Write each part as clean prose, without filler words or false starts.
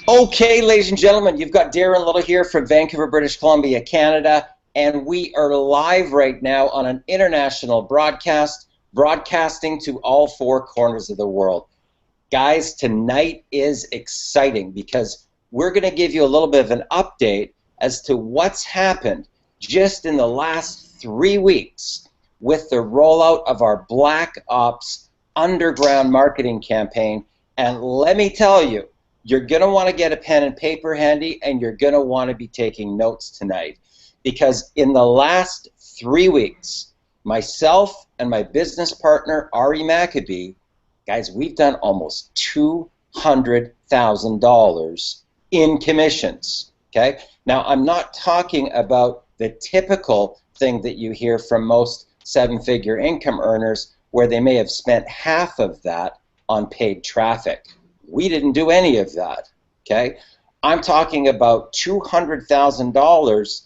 Okay, ladies and gentlemen, you've got Darren Little here from Vancouver, British Columbia, Canada, and we are live right now on an international broadcast, broadcasting to all four corners of the world. Guys, tonight is exciting because we're going to give you a little bit of an update as to what's happened just in the last 3 weeks with the rollout of our Black Ops underground marketing campaign. And let me tell you, you're going to want to get a pen and paper handy, and you're going to want to be taking notes tonight, because in the last 3 weeks, myself and my business partner, Ari Maccabi, guys, we've done almost $200,000 in commissions, okay? Now, I'm not talking about the typical thing that you hear from most seven-figure income earners where they may have spent half of that on paid traffic. We didn't do any of that, okay? I'm talking about $200,000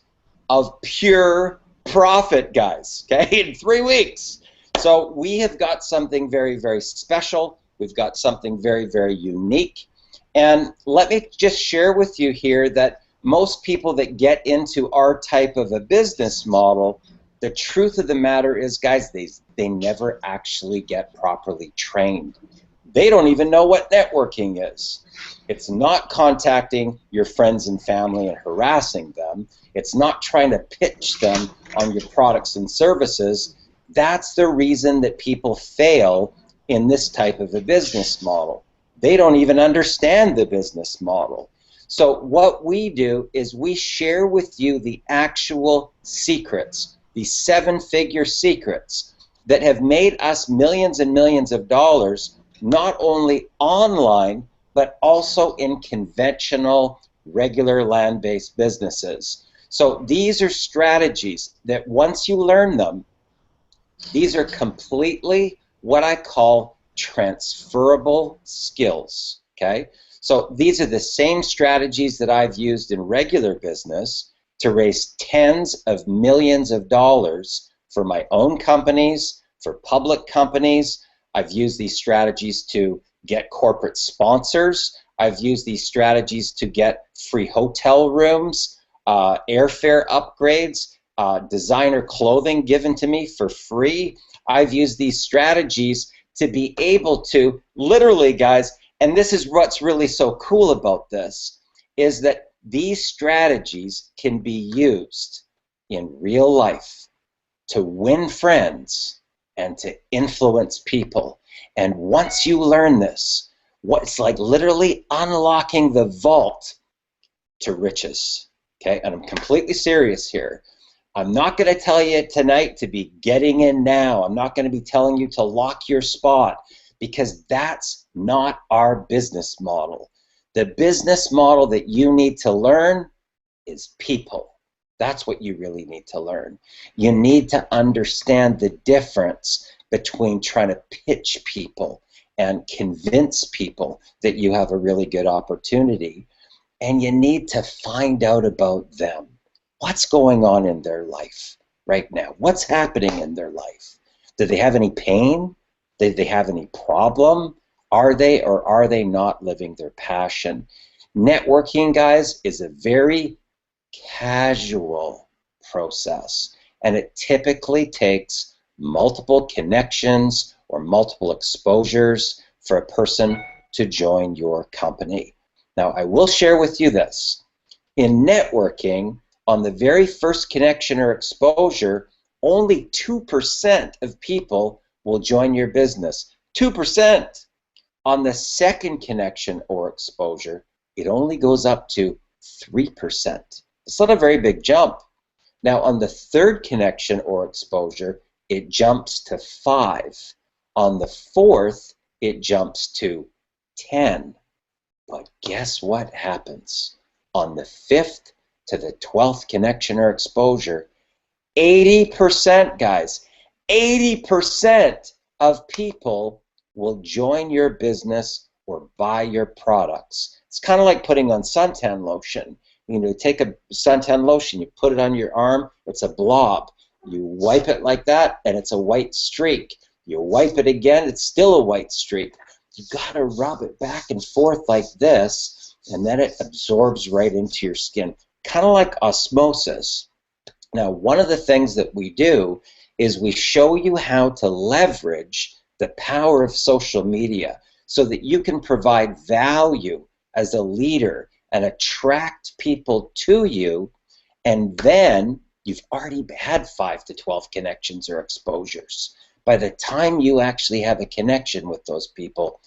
of pure profit, guys, okay, in 3 weeks. So we have got something very, very special. We've got something very, very unique. And let me just share with you here that most people that get into our type of a business model, the truth of the matter is, guys, they never actually get properly trained. They don't even know what networking is. It's not contacting your friends and family and harassing them. It's not trying to pitch them on your products and services. That's the reason that people fail in this type of a business model. They don't even understand the business model. So what we do is we share with you the actual secrets, the seven-figure secrets that have made us millions and millions of dollars, not only online, but also in conventional, regular land-based businesses. So these are strategies that once you learn them, these are completely what I call transferable skills, okay? So these are the same strategies that I've used in regular business to raise tens of millions of dollars for my own companies, for public companies. I've used these strategies to get corporate sponsors. I've used these strategies to get free hotel rooms, airfare upgrades, designer clothing given to me for free. I've used these strategies to be able to literally, guys, and this is what's really so cool about this, is that these strategies can be used in real life to win friends and to influence people. And once you learn this, it's like literally unlocking the vault to riches, okay? And I'm completely serious here. I'm not going to tell you tonight to be getting in now. I'm not going to be telling you to lock your spot, because that's not our business model. The business model that you need to learn is people. That's what you really need to learn. You need to understand the difference between trying to pitch people and convince people that you have a really good opportunity. And you need to find out about them. What's going on in their life right now? What's happening in their life? Do they have any pain? Do they have any problem? Are they or are they not living their passion? Networking, guys, is a very casual process, and it typically takes multiple connections or multiple exposures for a person to join your company. Now, I will share with you this. In networking, on the very first connection or exposure, only 2% of people will join your business. 2%. On the second connection or exposure, it only goes up to 3%. It's not a very big jump. Now, on the third connection or exposure, it jumps to 5. On the fourth, it jumps to 10. But guess what happens? On the 5th to the 12th connection or exposure, 80%, guys, 80% of people will join your business or buy your products. It's kind of like putting on suntan lotion. You know, take a suntan lotion, you put it on your arm, it's a blob. You wipe it like that, and it's a white streak. You wipe it again, it's still a white streak. You gotta rub it back and forth like this and then it absorbs right into your skin, kind of like osmosis. Now, one of the things that we do is we show you how to leverage the power of social media so that you can provide value as a leader and attract people to you, and then you've already had 5 to 12 connections or exposures. By the time you actually have a connection with those people,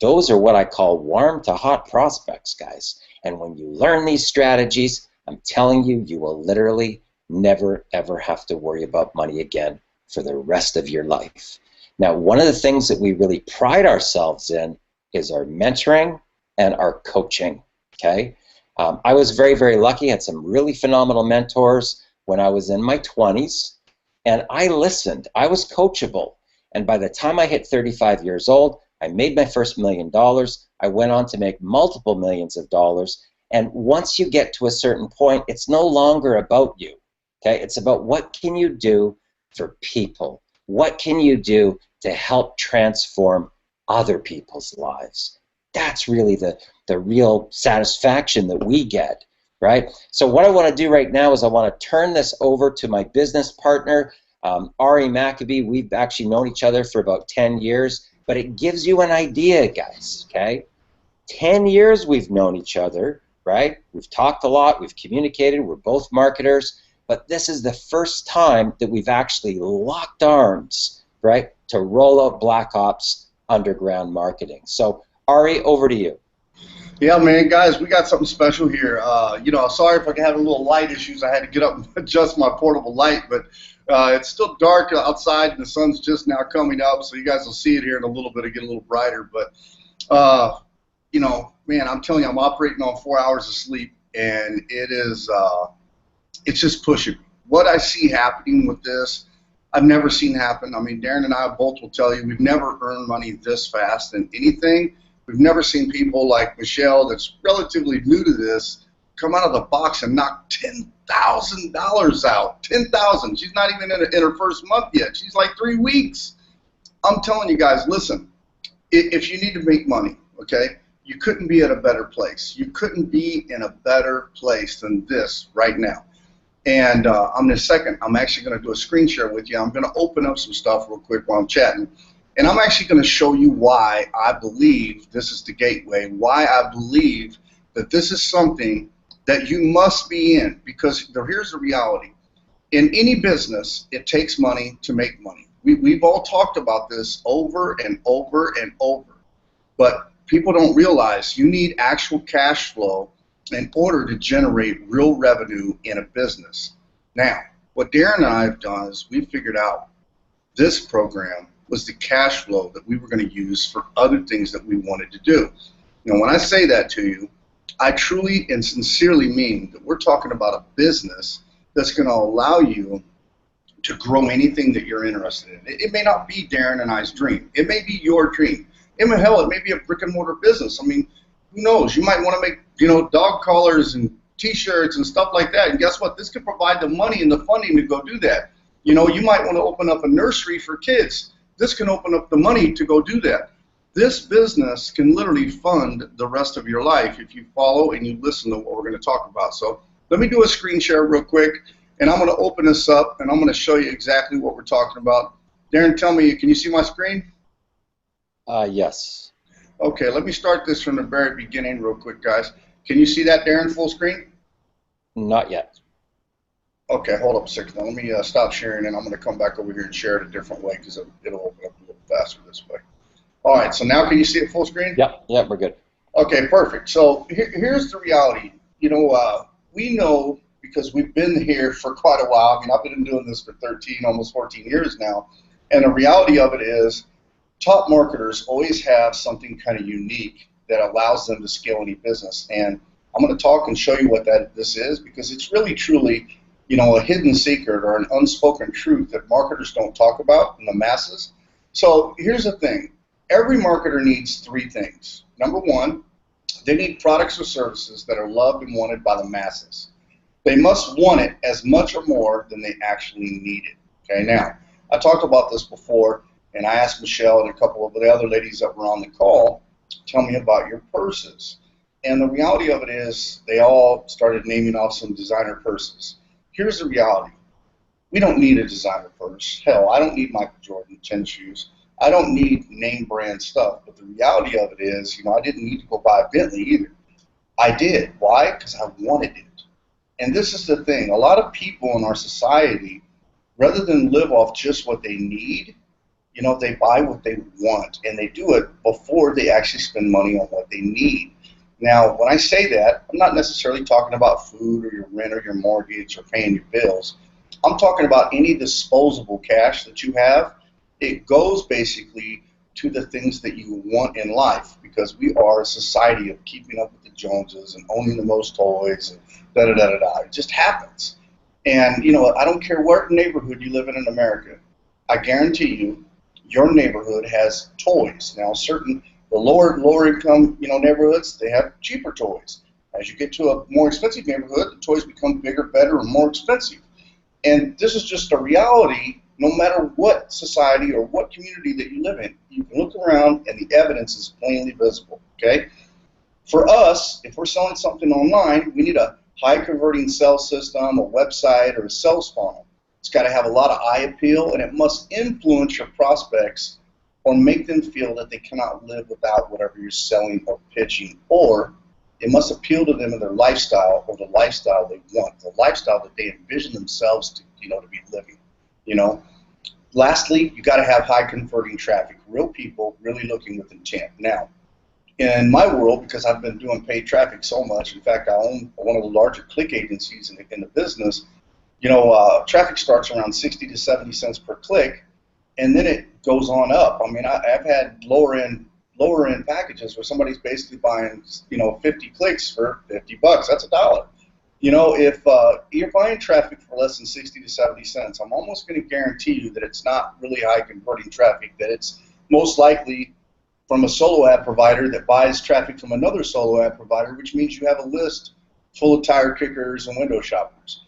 those are what I call warm to hot prospects, guys. And when you learn these strategies, I'm telling you, you will literally never, ever have to worry about money again for the rest of your life. Now, one of the things that we really pride ourselves in is our mentoring and our coaching, okay? I was very, very lucky, had some really phenomenal mentors when I was in my 20s, and I listened. I was coachable. And by the time I hit 35 years old, I made my first $1 million. I went on to make multiple millions of dollars. And once you get to a certain point, it's no longer about you. Okay? It's about what can you do for people? What can you do to help transform other people's lives? That's really the real satisfaction that we get, right? So what I want to do right now is I want to turn this over to my business partner, Ari Maccabi. We've actually known each other for about 10 years, but it gives you an idea, guys, okay? 10 years we've known each other, right? We've talked a lot, we've communicated, we're both marketers, but this is the first time that we've actually locked arms, right, to roll out Black Ops underground marketing. So, Ari, over to you. Yeah, man, guys, we got something special here. Sorry if I had a little light issues. I had to get up and adjust my portable light, but it's still dark outside, and the sun's just now coming up, so you guys will see it here in a little bit. It'll get a little brighter, but, man, I'm telling you, I'm operating on 4 hours of sleep, and it's just pushing me. What I see happening with this, I've never seen happen. I mean, Darren and I both will tell you we've never earned money this fast in anything. We've never seen people like Michelle, that's relatively new to this, come out of the box and knock $10,000 out. $10,000. She's not even in her first month yet. She's like 3 weeks. I'm telling you guys, listen, if you need to make money, okay, you couldn't be at a better place. You couldn't be in a better place than this right now. And in a second, I'm actually going to do a screen share with you. I'm going to open up some stuff real quick while I'm chatting. And I'm actually going to show you why I believe this is the gateway, why I believe that this is something that you must be in. Because here's the reality. In any business, it takes money to make money. We've all talked about this over and over and over. But people don't realize you need actual cash flow in order to generate real revenue in a business. Now, what Darren and I have done is we figured out this program was the cash flow that we were going to use for other things that we wanted to do. Now, when I say that to you, I truly and sincerely mean that we're talking about a business that's going to allow you to grow anything that you're interested in. It may not be Darren and I's dream. It may be your dream. It may be a brick and mortar business. I mean, who knows? You might want to make, dog collars and T-shirts and stuff like that. And guess what? This could provide the money and the funding to go do that. You might want to open up a nursery for kids. This can open up the money to go do that. This business can literally fund the rest of your life if you follow and you listen to what we're going to talk about. So let me do a screen share real quick, and I'm going to open this up, and I'm going to show you exactly what we're talking about. Darren, tell me, can you see my screen? Yes. Okay, let me start this from the very beginning real quick, guys. Can you see that, Darren, full screen? Not yet. Okay, hold up a second. Now, let me stop sharing, and I'm going to come back over here and share it a different way because it'll open up a little faster this way. All right, so now can you see it full screen? Yep, we're good. Okay, perfect. So here's the reality. We know because we've been here for quite a while. I mean, I've been doing this for 13, almost 14 years now, and the reality of it is top marketers always have something kind of unique that allows them to scale any business. And I'm going to talk and show you what this is, because it's really, truly, a hidden secret or an unspoken truth that marketers don't talk about in the masses. So here's the thing. Every marketer needs 3 things. Number 1, they need products or services that are loved and wanted by the masses. They must want it as much or more than they actually need it. Okay, now, I talked about this before, and I asked Michelle and a couple of the other ladies that were on the call, tell me about your purses. And the reality of it is they all started naming off some designer purses. Here's the reality. We don't need a designer purse. Hell, I don't need Michael Jordan tennis shoes. I don't need name brand stuff. But the reality of it is, I didn't need to go buy a Bentley either. I did. Why? Because I wanted it. And this is the thing. A lot of people in our society, rather than live off just what they need, they buy what they want, and they do it before they actually spend money on what they need. Now, when I say that, I'm not necessarily talking about food or your rent or your mortgage or paying your bills. I'm talking about any disposable cash that you have. It goes basically to the things that you want in life, because we are a society of keeping up with the Joneses and owning the most toys and da-da-da-da-da. It just happens. And, I don't care what neighborhood you live in America. I guarantee you, your neighborhood has toys. Now, the lower income, neighborhoods, they have cheaper toys. As you get to a more expensive neighborhood, the toys become bigger, better, and more expensive. And this is just a reality. No matter what society or what community that you live in, you can look around and the evidence is plainly visible, okay? For us, if we're selling something online, we need a high converting sales system, a website, or a sales funnel. It's got to have a lot of eye appeal, and it must influence your prospects or make them feel that they cannot live without whatever you're selling or pitching, or it must appeal to them in their lifestyle or the lifestyle they want, the lifestyle that they envision themselves to be living. Lastly, you got to have high converting traffic, real people really looking with intent. Now, in my world, because I've been doing paid traffic so much, in fact, I own one of the larger click agencies in the business. Traffic starts around 60 to 70 cents per click, and then it goes on up. I mean, I've had lower end packages where somebody's basically buying 50 clicks for $50. That's $1. If you're buying traffic for less than 60 to 70 cents, I'm almost going to guarantee you that it's not really high converting traffic, that it's most likely from a solo ad provider that buys traffic from another solo ad provider, which means you have a list full of tire kickers and window shoppers.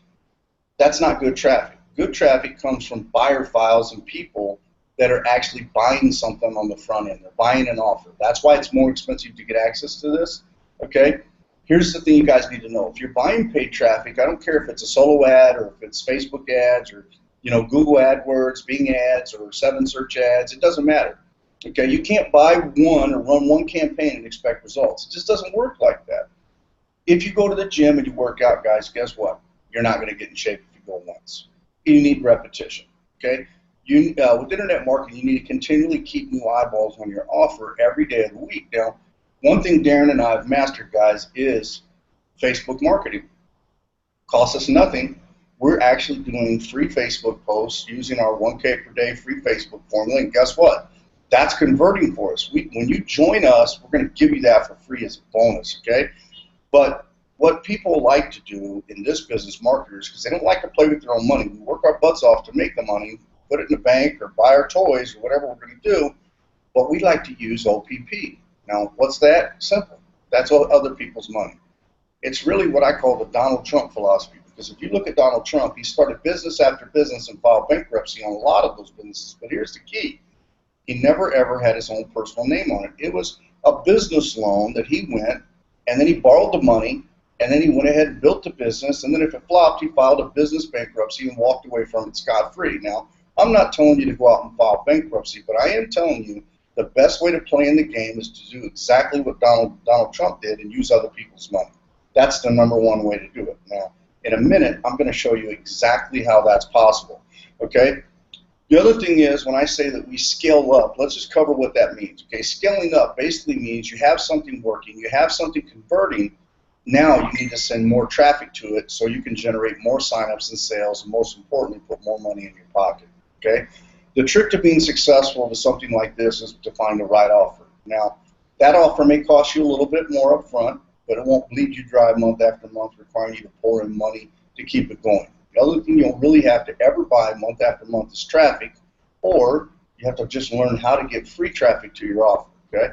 That's not good traffic. Good traffic comes from buyer files and people that are actually buying something on the front end. They're buying an offer. That's why it's more expensive to get access to this, okay? Here's the thing you guys need to know. If you're buying paid traffic, I don't care if it's a solo ad or if it's Facebook ads or Google AdWords, Bing ads, or 7 search ads. It doesn't matter. Okay, you can't buy one or run one campaign and expect results. It just doesn't work like that. If you go to the gym and you work out, guys, guess what? You're not going to get in shape if you go once. You need repetition. Okay. With internet marketing, you need to continually keep new eyeballs on your offer every day of the week. Now, one thing Darren and I have mastered, guys, is Facebook marketing. Costs us nothing. We're actually doing free Facebook posts using our 1K per day free Facebook formula, and guess what? That's converting for us. When you join us, we're going to give you that for free as a bonus, okay? But what people like to do in this business, marketers, because they don't like to play with their own money. We work our butts off to make the money, put it in the bank or buy our toys or whatever we're going to do, but we like to use OPP. Now, what's that? Simple. That's other people's money. It's really what I call the Donald Trump philosophy, because if you look at Donald Trump, he started business after business and filed bankruptcy on a lot of those businesses, but here's the key. He never, ever had his own personal name on it. It was a business loan that he went, and then he borrowed the money, and then he went ahead and built the business, and then if it flopped, he filed a business bankruptcy and walked away from it scot-free. Now, I'm not telling you to go out and file bankruptcy, but I am telling you the best way to play in the game is to do exactly what Donald Trump did and use other people's money. That's the #1 way to do it. Now, in a minute, I'm going to show you exactly how that's possible, okay? The other thing is, when I say that we scale up, let's just cover what that means, okay? Scaling up basically means you have something working, you have something converting, now you need to send more traffic to it so you can generate more signups and sales, and most importantly, put more money in your pocket, okay? The trick to being successful with something like this is to find the right offer. Now, that offer may cost you a little bit more up front, but it won't bleed you dry month after month, requiring you to pour in money to keep it going. The other thing you'll really have to ever buy month after month is traffic, or you have to just learn how to get free traffic to your offer, okay?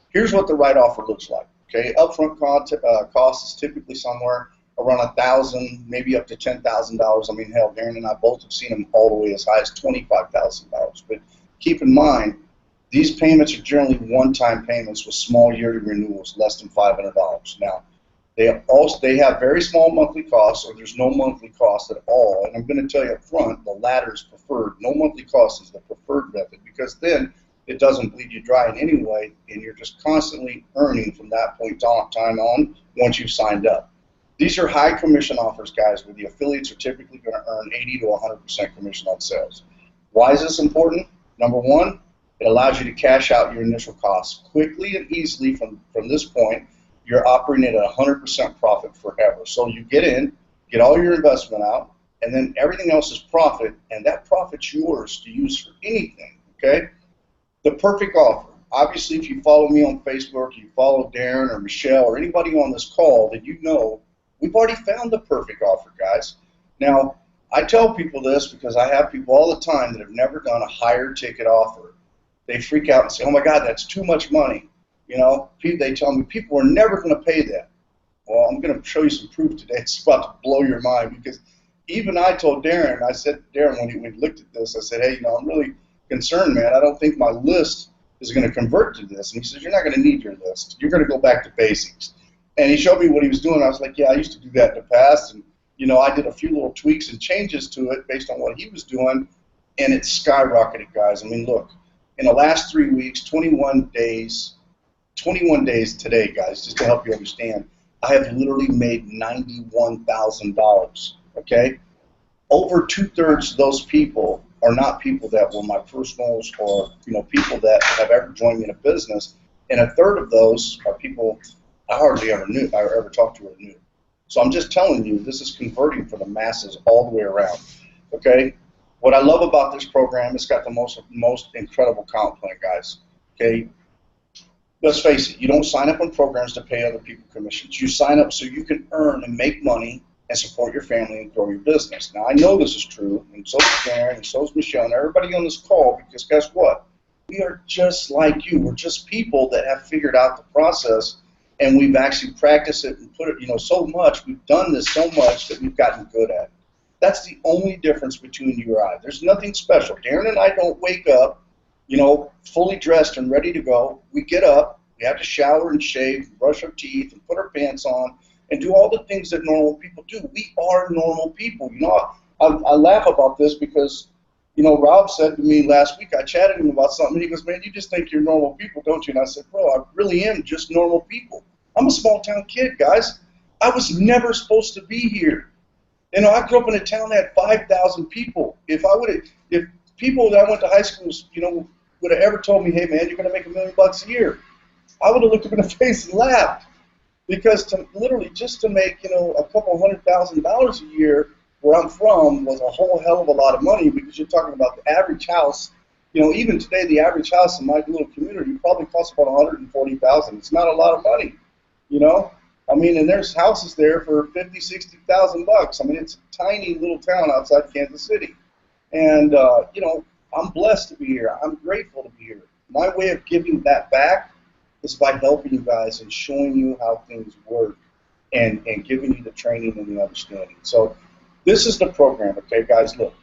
Here's what the right offer looks like, okay? Upfront cost is typically somewhere around $1,000, maybe up to $10,000. I mean, hell, Darren and I both have seen them all the way as high as $25,000. But keep in mind, These payments are generally one-time payments with small yearly renewals, less than $500. Now, they have very small monthly costs, or there's no monthly cost at all. And I'm going to tell you up front, the latter is preferred. No monthly cost is the preferred method, because then it doesn't bleed you dry in any way, and you're just constantly earning from that point time on once you've signed up. These are high commission offers, guys, where the affiliates are typically going to earn 80 to 100% commission on sales. Why is this important? Number one, it allows you to cash out your initial costs quickly and easily from this point. You're operating at 100% profit forever. So you get in, get all your investment out, and then everything else is profit, and that profit's yours to use for anything, okay? The perfect offer. Obviously, if you follow me on Facebook, you follow Darren or Michelle or anybody on this call, then you know we've already found the perfect offer, guys. Now, I tell people this because I have people all the time that have never done a higher ticket offer. They freak out and say, oh my God, that's too much money. You know, they tell me people are never going to pay that. Well, I'm going to show you some proof today. It's about to blow your mind, because even I told Darren, I said, Darren, when we looked at this, I said, hey, you know, I'm really concerned, man. I don't think my list is going to convert to this. And he says, you're not going to need your list. You're going to go back to basics. And he showed me what he was doing. I was like, yeah, I used to do that in the past. And, you know, I did a few little tweaks and changes to it based on what he was doing, and it skyrocketed, guys. I mean, look, in the last 3 weeks, 21 days today, guys, just to help you understand, I have literally made $91,000, okay? Over 2/3 of those people are not people that were my personals, or, you know, people that have ever joined me in a business, and 1/3 of those are people I hardly ever knew, I ever talked to or knew. So I'm just telling you, this is converting for the masses all the way around, okay? What I love about this program, it's got the most incredible comp plan, guys, okay? Let's face it, you don't sign up on programs to pay other people commissions. You sign up so you can earn and make money and support your family and grow your business. Now, I know this is true, and so is Darren, and so is Michelle, and everybody on this call, because guess what? We are just like you. We're just people that have figured out the process, and we've actually practiced it and put it, you know, so much. We've done this so much that we've gotten good at it. That's the only difference between you or I. There's nothing special. Darren and I don't wake up, you know, fully dressed and ready to go. We get up, we have to shower and shave, and brush our teeth, and put our pants on, and do all the things that normal people do. We are normal people. You know, I laugh about this because, you know, Rob said to me last week, I chatted to him about something, and he goes, man, you just think you're normal people, don't you? And I said, bro, I really am just normal people. I'm a small town kid, guys. I was never supposed to be here. You know, I grew up in a town that had 5,000 people. If people that I went to high school, you know, would have ever told me, hey, man, you're going to make $1 million a year, I would have looked them in the face and laughed. Because literally just to make, you know, a couple $100,000 a year where I'm from was a whole hell of a lot of money, because you're talking about the average house. You know, even today, the average house in my little community probably costs about $140,000. It's not a lot of money, you know. I mean, and there's houses there for $50,000, $60,000. I mean, it's a tiny little town outside Kansas City. And, you know, I'm blessed to be here. I'm grateful to be here. My way of giving that back is by helping you guys and showing you how things work, and giving you the training and the understanding. So this is the program, okay, guys? Look,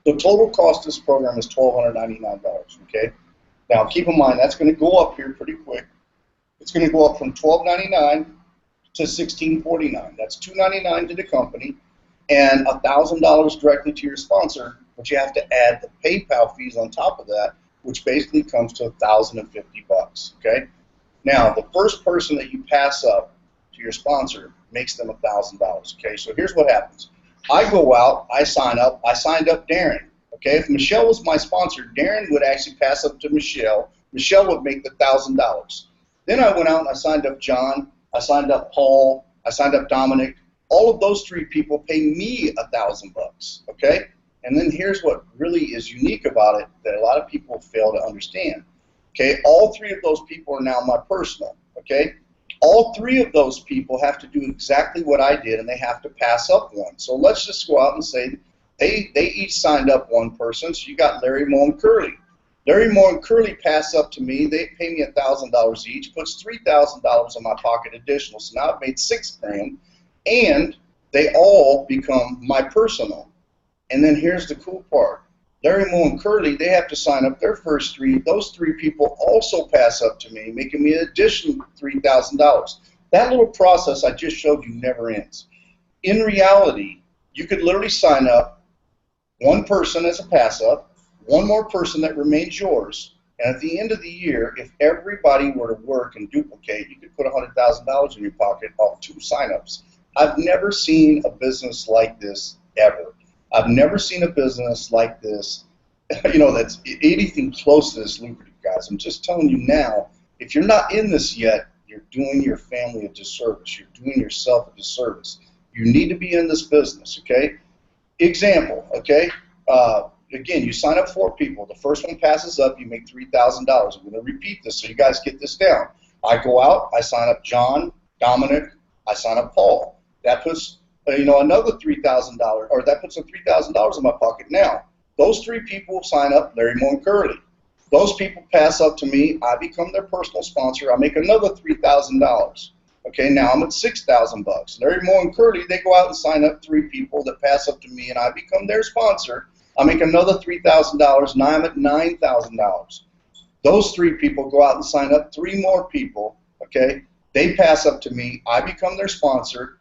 the total cost of this program is $1,299, okay? Now, keep in mind, that's going to go up here pretty quick. It's going to go up from $1,299 to $1,649. That's $299 to the company and $1,000 directly to your sponsor, but you have to add the PayPal fees on top of that, which basically comes to $1,050, okay? Now, the first person that you pass up to your sponsor makes them $1,000, okay? So here's what happens. I go out, I sign up, I signed up Darren, okay? If Michelle was my sponsor, Darren would actually pass up to Michelle. Michelle would make the $1,000. Then I went out and I signed up John, I signed up Paul, I signed up Dominic. All of those three people pay me $1,000, okay? And then here's what really is unique about it that a lot of people fail to understand, okay? All three of those people are now my personal, okay? All three of those people have to do exactly what I did, and they have to pass up one. So let's just go out and say they each signed up one person. So you got Larry, Moe, and Curly. Larry, Moe, and Curly pass up to me. They pay me $1,000 each, puts $3,000 in my pocket additional. So now I've made $6,000, and they all become my personal. And then here's the cool part. Larry, Moe, and Curly, they have to sign up their first three. Those three people also pass up to me, making me an additional $3,000. That little process I just showed you never ends. In reality, you could literally sign up one person as a pass up, one more person that remains yours, and at the end of the year, if everybody were to work and duplicate, you could put $100,000 in your pocket off 2 signups. I've never seen a business like this ever. I've never seen a business like this, that's anything close to this lucrative, guys. I'm just telling you now, if you're not in this yet, you're doing your family a disservice. You're doing yourself a disservice. You need to be in this business, okay? Example, okay? Again, you sign up 4 people. The first one passes up, you make $3,000. I'm going to repeat this so you guys get this down. I go out, I sign up John, Dominic, I sign up Paul. That puts another $3,000, or that puts $3,000 in my pocket. Now, those 3 people sign up Larry, Moe, and Curly. Those people pass up to me. I become their personal sponsor. I make another $3,000. Okay, now I'm at $6,000. Larry, Moe, and Curly, they go out and sign up 3 people that pass up to me, and I become their sponsor. I make another $3,000. Now I'm at $9,000. Those 3 people go out and sign up 3 more people. Okay, they pass up to me. I become their sponsor.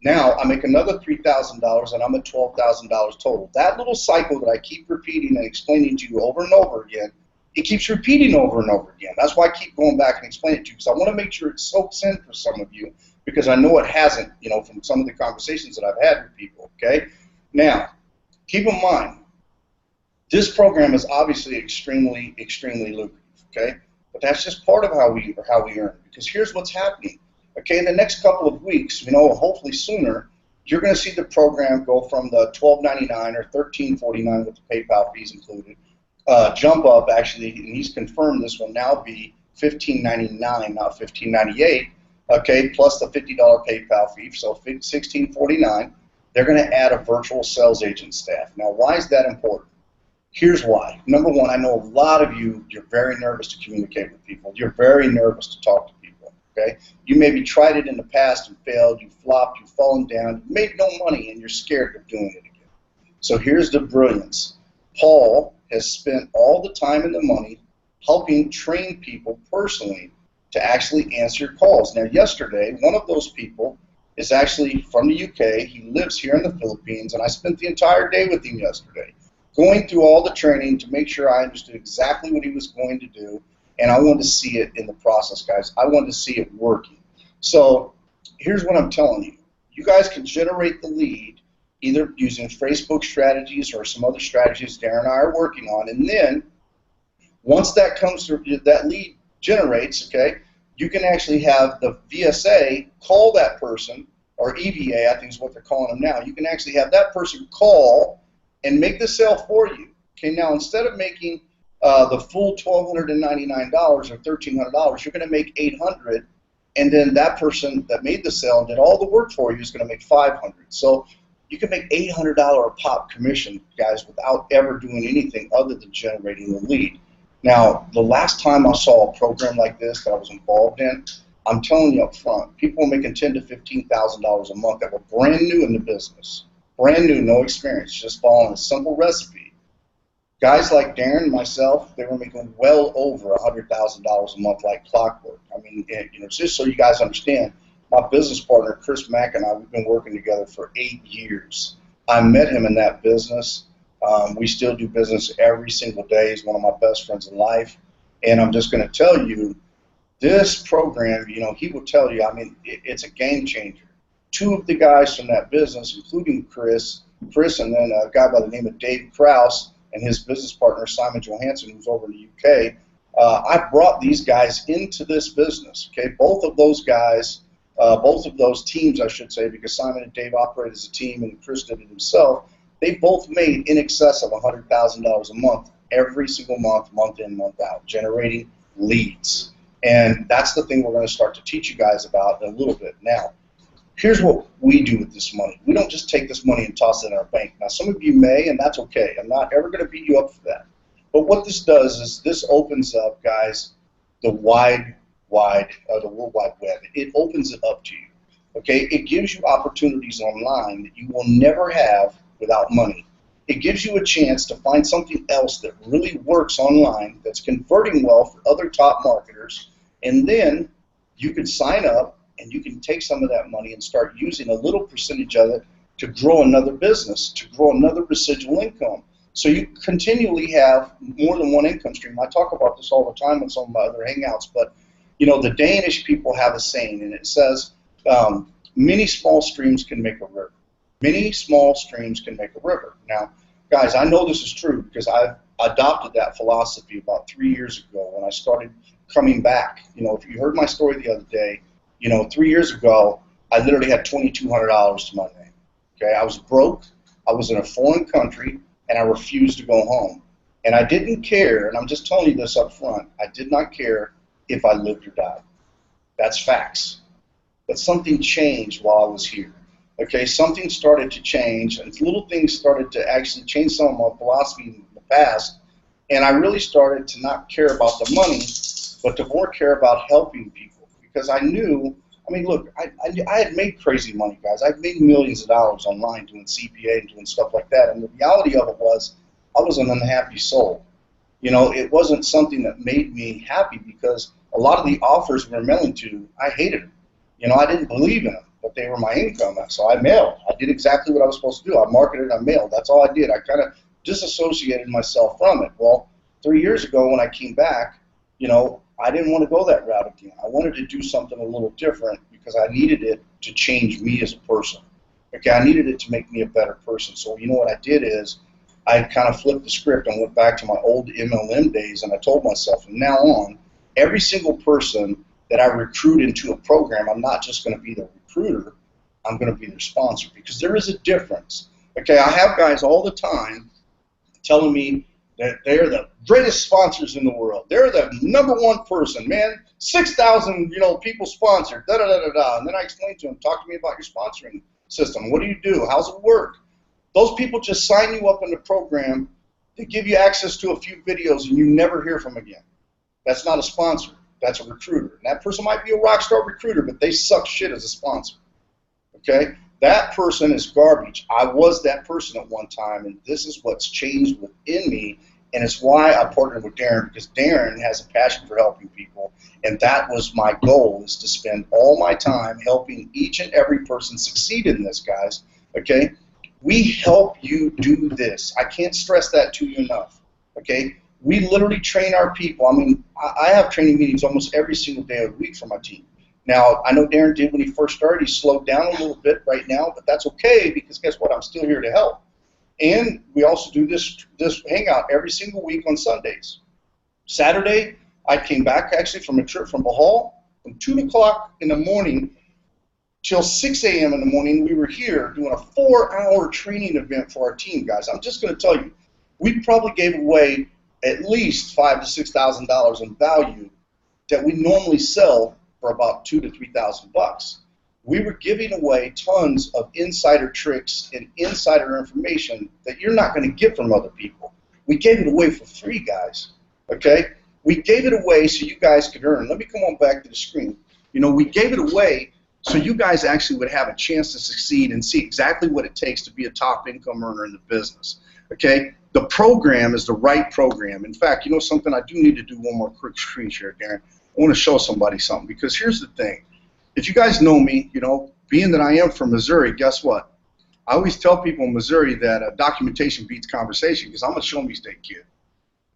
Now I make another $3,000, and I'm at $12,000 total. That little cycle that I keep repeating and explaining to you over and over again, it keeps repeating over and over again. That's why I keep going back and explaining it to you, because I want to make sure it soaks in for some of you, because I know it hasn't, from some of the conversations that I've had with people, okay? Now, keep in mind, this program is obviously extremely, extremely lucrative, okay? But that's just part of how we earn, because here's what's happening. Okay, in the next couple of weeks, hopefully sooner, you're going to see the program go from the $12.99 or $13.49 with the PayPal fees included, jump up actually, and he's confirmed this will now be $15.99, not $15.98. Okay, plus the $50 PayPal fee, so $16.49. They're going to add a virtual sales agent staff. Now, why is that important? Here's why. Number one, I know a lot of you, you're very nervous to communicate with people. You're very nervous to talk to people, okay? You maybe tried it in the past and failed. You flopped. You've fallen down. You made no money, and you're scared of doing it again. So here's the brilliance. Paul has spent all the time and the money helping train people personally to actually answer your calls. Now, yesterday, one of those people is actually from the UK. He lives here in the Philippines, and I spent the entire day with him yesterday, going through all the training to make sure I understood exactly what he was going to do, and I wanted to see it in the process, guys. I wanted to see it working. So here's what I'm telling you. You guys can generate the lead either using Facebook strategies or some other strategies Darren and I are working on, and then once that comes through, that lead generates, okay, you can actually have the VSA call that person, or EVA, I think is what they're calling them now. You can actually have that person call and make the sale for you. Okay, now instead of making the full $1,299 or $1,300, you're going to make $800, and then that person that made the sale and did all the work for you is going to make $500. So you can make $800 a pop commission, guys, without ever doing anything other than generating the lead. Now, the last time I saw a program like this that I was involved in, I'm telling you up front, people were making $10,000 to $15,000 a month that were brand new in the business. Brand new, no experience, just following a simple recipe. Guys like Darren and myself, they were making well over $100,000 a month like clockwork. I mean, just so you guys understand, my business partner, Chris Mack, and I, we've been working together for 8 years. I met him in that business. We still do business every single day. He's one of my best friends in life. And I'm just going to tell you, this program, he will tell you, I mean, it's a game changer. 2 of the guys from that business, including Chris, and then a guy by the name of Dave Krause and his business partner, Simon Johansson, who's over in the UK, I brought these guys into this business, okay? Both of those guys, both of those teams, I should say, because Simon and Dave operate as a team and Chris did it himself, they both made in excess of $100,000 a month every single month, month in, month out, generating leads. And that's the thing we're going to start to teach you guys about in a little bit. Now, here's what we do with this money. We don't just take this money and toss it in our bank. Now, some of you may, and that's okay. I'm not ever going to beat you up for that. But what this does is this opens up, guys, the World Wide Web. It opens it up to you. Okay? It gives you opportunities online that you will never have without money. it gives you a chance to find something else that really works online, that's converting well for other top marketers, and then you can sign up and you can take some of that money and start using a little percentage of it to grow another business, to grow another residual income. So you continually have more than one income stream. I talk about this all the time on some of my other hangouts, but you know, the Danish people have a saying, and it says, many small streams can make a river. Many small streams can make a river. Now, guys, I know this is true because I've adopted that philosophy about 3 years ago when I started coming back. You know, if you heard my story the other day, you know, 3 years ago, I literally had $2,200 to my name. Okay, I was broke, I was in a foreign country, and I refused to go home. And I didn't care, and I'm just telling you this up front, I did not care if I lived or died. That's facts. But something changed while I was here. Okay, something started to change, and little things started to actually change some of my philosophy in the past, and I really started to not care about the money, but to more care about helping people, because I knew, I mean, look, I had made crazy money, guys. I've made millions of dollars online doing CPA and doing stuff like that, and the reality of it was I was an unhappy soul. You know, it wasn't something that made me happy because a lot of the offers we were mailing to, I hated them. You know, I didn't believe in them, but they were my income, so I mailed. I did exactly what I was supposed to do. I marketed, I mailed. That's all I did. I kind of disassociated myself from it. Well, 3 years ago when I came back, you know, I didn't want to go that route again. I wanted to do something a little different because I needed it to change me as a person. Okay, I needed it to make me a better person. So you know what I did is I kind of flipped the script and went back to my old MLM days, and I told myself from now on, every single person that I recruit into a program, I'm not just going to be their recruiter, I'm going to be their sponsor, because there is a difference. Okay, I have guys all the time telling me that they're the greatest sponsors in the world. They're the #1 person, man. 6,000, you know, people sponsored, da da da da da. And then I explain to them, talk to me about your sponsoring system. What do you do? How's it work? Those people just sign you up in the program. They give you access to a few videos, and you never hear from them again. That's not a sponsor. That's a recruiter. And that person might be a rock star recruiter, but they suck shit as a sponsor. Okay? That person is garbage. I was that person at one time, and this is what's changed within me, and it's why I partnered with Darren, because Darren has a passion for helping people, and that was my goal, is to spend all my time helping each and every person succeed in this, guys. Okay? We help you do this. I can't stress that to you enough. Okay? We literally train our people. I mean, I have training meetings almost every single day of the week for my team. Now, I know Darren did when he first started. He slowed down a little bit right now, but that's okay because guess what? I'm still here to help. And we also do this hangout every single week on Sundays. Saturday, I came back actually from a trip from Bahal. From 2 o'clock in the morning till 6 a.m. in the morning, we were here doing a 4-hour training event for our team, guys. I'm just going to tell you, we probably gave away at least $5,000 to $6,000 in value that we normally sell for about $2,000 to $3,000. We were giving away tons of insider tricks and insider information that you're not going to get from other people. We gave it away for free, guys. Okay? We gave it away so you guys could earn. Let me come on back to the screen. You know, we gave it away so you guys actually would have a chance to succeed and see exactly what it takes to be a top income earner in the business. Okay? The program is the right program. In fact, you know something, I do need to do one more quick screen share, Darren. I want to show somebody something, because here's the thing. If you guys know me, you know, being that I am from Missouri, guess what? I always tell people in Missouri that documentation beats conversation, because I'm a show me state kid.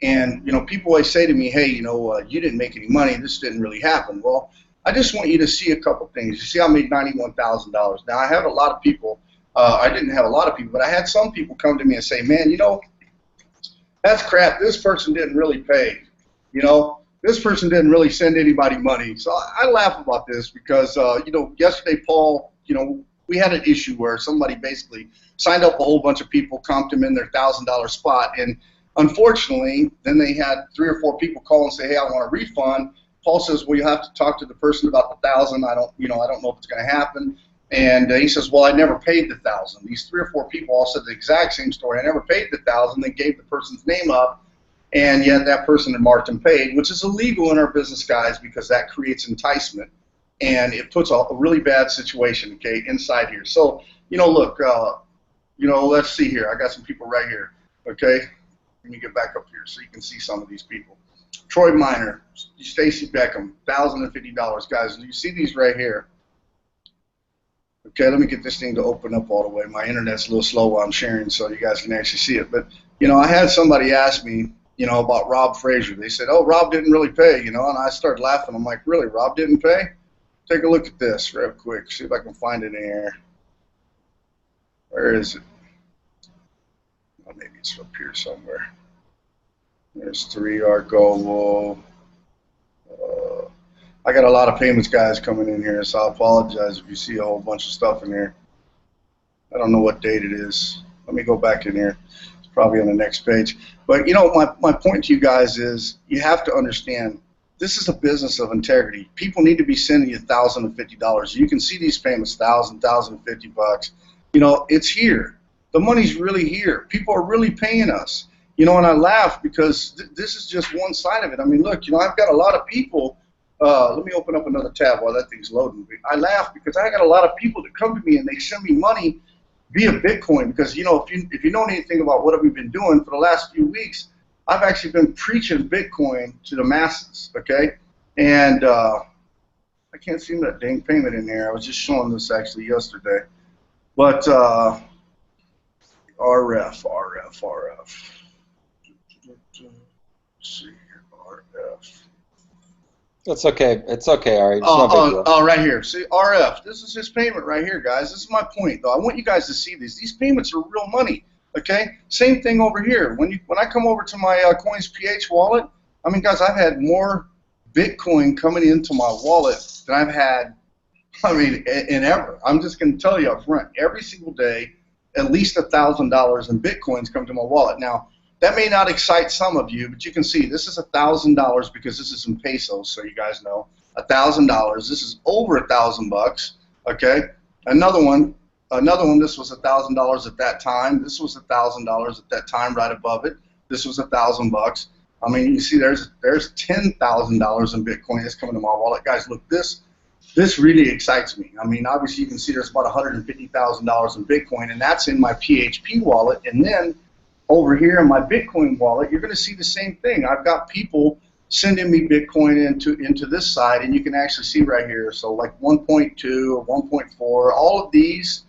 And, you know, people always say to me, hey, you know, you didn't make any money. This didn't really happen. Well, I just want you to see a couple things. You see, I made $91,000. Now, I have a lot of people. I didn't have a lot of people, but I had some people come to me and say, man, you know, that's crap. This person didn't really pay. You know, this person didn't really send anybody money. So I laugh about this because, you know, yesterday, Paul, you know, we had an issue where somebody basically signed up a whole bunch of people, comped them in their $1,000 spot, and unfortunately, then they had 3 or 4 people call and say, hey, I want a refund. Paul says, well, you have to talk to the person about the 1,000. I don't know if it's going to happen. And he says, well, I never paid the 1,000. These 3 or 4 people all said the exact same story. I never paid the 1,000. They gave the person's name up, and yet that person had marked and paid, which is illegal in our business, guys, because that creates enticement, and it puts a really bad situation, okay, inside here. So, you know, look, You know, let's see here. I got some people right here. Okay, let me get back up here so you can see some of these people. Troy Miner, Stacy Beckham, $1,050. Guys, you see these right here? Okay, let me get this thing to open up all the way. My internet's a little slow while I'm sharing, so you guys can actually see it. But, you know, I had somebody ask me, you know, about Rob Frazier. They said, oh, Rob didn't really pay, you know, and I started laughing. I'm like, really, Rob didn't pay? Take a look at this real quick. See if I can find it in here. Where is it? Oh, maybe it's up here somewhere. There's 3R Global. I got a lot of payments guys coming in here, so I apologize if you see a whole bunch of stuff in here. I don't know what date it is. Let me go back in here. It's probably on the next page. But, you know, my point to you guys is you have to understand this is a business of integrity. People need to be sending you $1,050. You can see these payments, $1,000, $1,050. You know, it's here. The money's really here. People are really paying us. You know, and I laugh because this is just one side of it. I mean, look, you know, I've got a lot of people. Let me open up another tab while that thing's loading. I laugh because I got a lot of people that come to me and they send me money via Bitcoin because, you know, if you know anything about what we've been doing for the last few weeks, I've actually been preaching Bitcoin to the masses, okay? And I can't see that dang payment in there. I was just showing this actually yesterday. But RF. Let's see here, RF. It's okay. It's okay, Ari. It's no big deal. Oh, right here. See, RF. This is his payment right here, guys. This is my point, though. I want you guys to see these. These payments are real money, okay? Same thing over here. When I come over to my Coins PH wallet, I mean, guys, I've had more Bitcoin coming into my wallet than I've had, I mean, in ever. I'm just going to tell you up front. Every single day, at least $1,000 in Bitcoins come to my wallet. Now, that may not excite some of you, but you can see this is $1,000 because this is in pesos, so you guys know. $1,000. This is over $1,000. Okay. Another one. This was $1,000 at that time. This was $1,000 at that time, right above it. This was $1,000. I mean, you see, there's $10,000 in Bitcoin that's coming to my wallet, guys. Look, this really excites me. I mean, obviously, you can see there's about $150,000 in Bitcoin, and that's in my PHP wallet, and then over here in my Bitcoin wallet, you're going to see the same thing. I've got people sending me Bitcoin into this side, and you can actually see right here. So like 1.2 or 1.4, all of these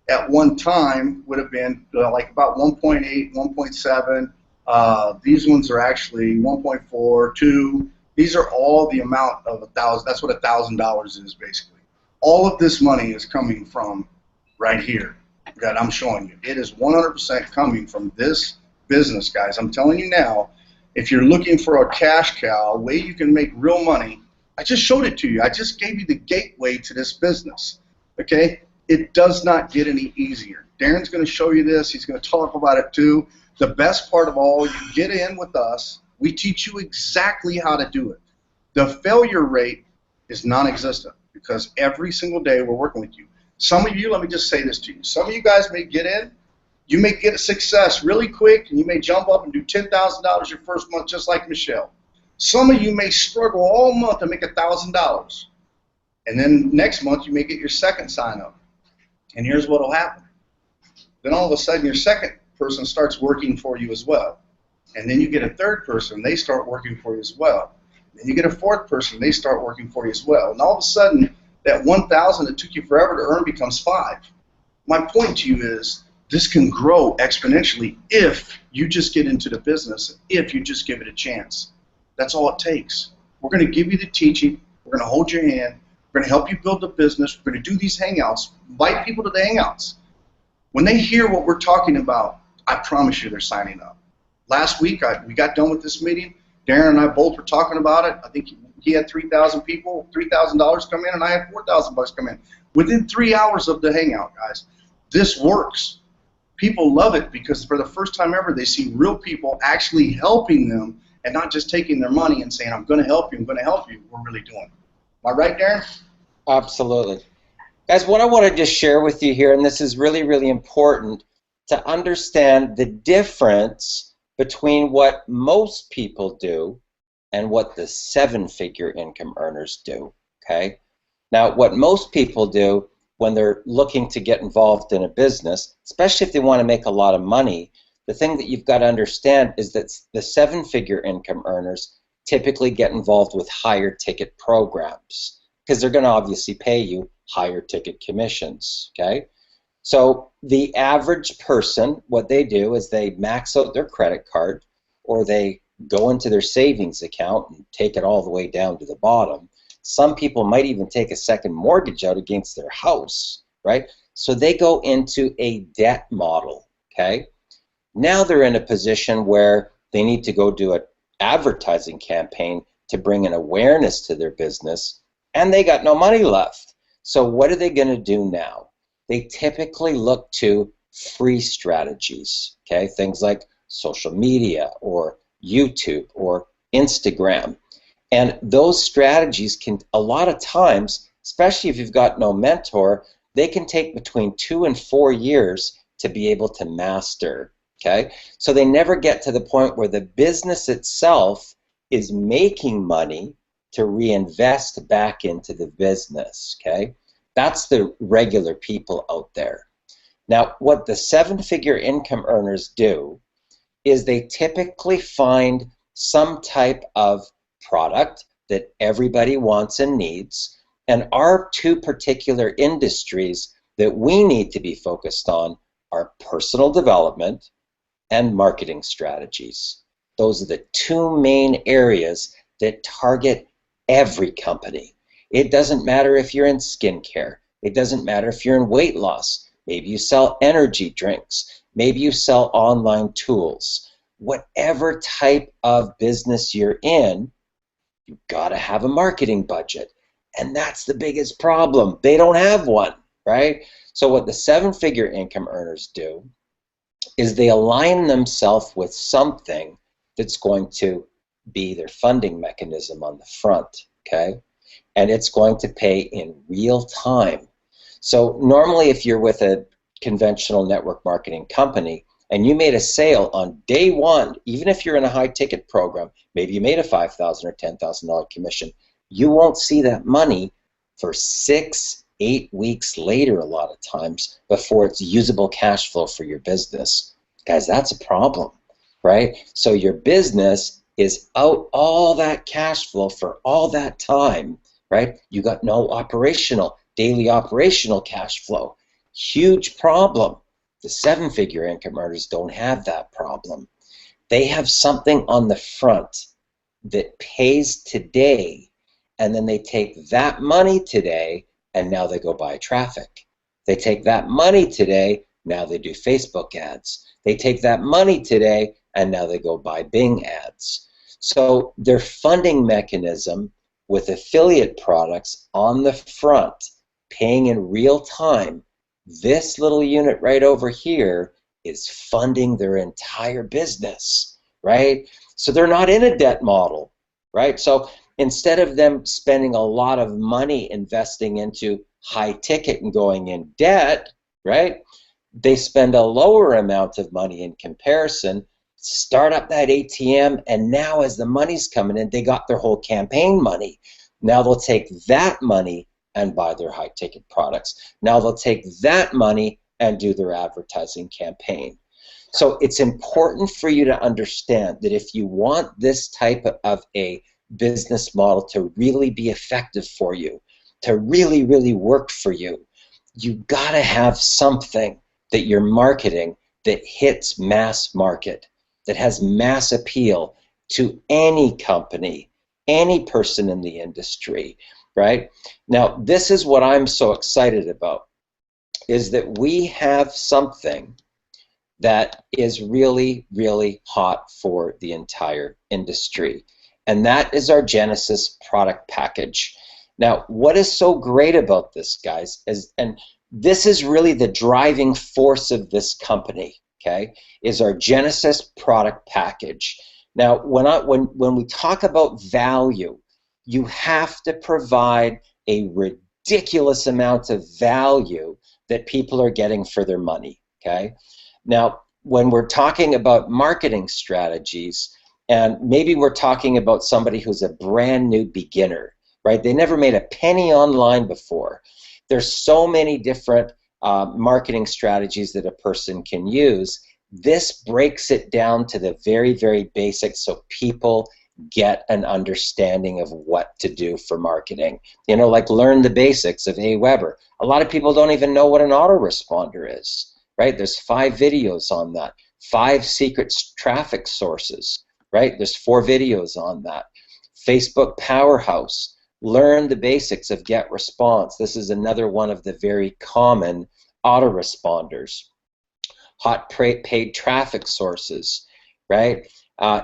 at one time would have been like about 1.8, 1.7. These ones are actually 1.4, 2. These are all the amount of $1,000. That's what $1,000 is basically. All of this money is coming from right here that I'm showing you. It is 100% coming from this business, guys. I'm telling you now, if you're looking for a cash cow, a way you can make real money, I just showed it to you. I just gave you the gateway to this business, okay? It does not get any easier. Darren's going to show you this. He's going to talk about it too. The best part of all, you get in with us. We teach you exactly how to do it. The failure rate is non-existent because every single day we're working with you. Some of you, let me just say this to you. Some of you guys may get in. You may get a success really quick, and you may jump up and do $10,000 your first month, just like Michelle. Some of you may struggle all month to make $1,000, and then next month you may get your second sign up. And here's what will happen. Then all of a sudden your second person starts working for you as well. And then you get a third person, they start working for you as well. Then you get a fourth person, they start working for you as well. And all of a sudden, that 1,000 that took you forever to earn becomes 5. My point to you is this can grow exponentially if you just get into the business, if you just give it a chance. That's all it takes. We're going to give you the teaching. We're going to hold your hand. We're going to help you build the business. We're going to do these hangouts. Invite people to the hangouts. When they hear what we're talking about, I promise you they're signing up. Last week, we got done with this meeting. Darren and I both were talking about it. I think he had 3,000 people, $3,000 come in, and I had $4,000 come in. Within 3 hours of the hangout, guys. This works. People love it because for the first time ever, they see real people actually helping them and not just taking their money and saying, I'm going to help you, I'm going to help you. We're really doing it. Am I right, Darren? Absolutely. Guys, what I want to just share with you here, and this is really, really important to understand the difference between what most people do and what the 7-figure income earners do, okay? Now, what most people do when they're looking to get involved in a business, especially if they want to make a lot of money, the thing that you've got to understand is that the seven-figure income earners typically get involved with higher ticket programs because they're going to obviously pay you higher ticket commissions, okay? So the average person, what they do is they max out their credit card, or they go into their savings account and take it all the way down to the bottom. Some people might even take a second mortgage out against their house, right? So they go into a debt model, okay? Now they're in a position where they need to go do an advertising campaign to bring an awareness to their business, and they got no money left. So what are they going to do now? They typically look to free strategies, okay? Things like social media or YouTube or Instagram. And those strategies can, a lot of times, especially if you've got no mentor, they can take between 2 and 4 years to be able to master, okay? So they never get to the point where the business itself is making money to reinvest back into the business, okay? That's the regular people out there. Now, what the seven-figure income earners do is they typically find some type of product that everybody wants and needs, and our two particular industries that we need to be focused on are personal development and marketing strategies. Those are the two main areas that target every company. It doesn't matter if you're in skincare. It doesn't matter if you're in weight loss. Maybe you sell energy drinks. Maybe you sell online tools. Whatever type of business you're in, you've got to have a marketing budget. And that's the biggest problem. They don't have one, right? So what the seven-figure income earners do is they align themselves with something that's going to be their funding mechanism on the front, okay? And it's going to pay in real time. So normally if you're with a conventional network marketing company and you made a sale on day one, even if you're in a high ticket program, maybe you made a $5,000 or $10,000 commission, you won't see that money for 6, 8 weeks later a lot of times before it's usable cash flow for your business. Guys, that's a problem, right? So your business is out all that cash flow for all that time, right? You got no daily operational cash flow. Huge problem. The seven-figure income earners don't have that problem. They have something on the front that pays today, and then they take that money today, and now they go buy traffic. They take that money today, now they do Facebook ads. They take that money today, and now they go buy Bing ads. So their funding mechanism with affiliate products on the front, paying in real time, this little unit right over here is funding their entire business, right? So they're not in a debt model, right? So instead of them spending a lot of money investing into high ticket and going in debt, right? They spend a lower amount of money in comparison, start up that ATM, and now as the money's coming in, they got their whole campaign money. Now they'll take that money and buy their high ticket products. Now they'll take that money and do their advertising campaign. So it's important for you to understand that if you want this type of a business model to really be effective for you, to really, really work for you, you gotta have something that you're marketing that hits mass market, that has mass appeal to any company, any person in the industry, right? Now, this is what I'm so excited about, is that we have something that is really, really hot for the entire industry, and that is our Genesis product package. Now, what is so great about this, guys, is, and this is really the driving force of this company, okay, is our Genesis product package. Now, when we talk about value, you have to provide a ridiculous amount of value that people are getting for their money, okay? Now, when we're talking about marketing strategies, and maybe we're talking about somebody who's a brand new beginner, right? They never made a penny online before. There's so many different marketing strategies that a person can use. This breaks it down to the very, very basics so people get an understanding of what to do for marketing. You know, like learn the basics of AWeber. A lot of people don't even know what an autoresponder is, right? There's 5 videos on that. 5 secret traffic sources, right? There's 4 videos on that. Facebook Powerhouse. Learn the basics of Get Response. This is another one of the very common autoresponders. Hot paid traffic sources, right?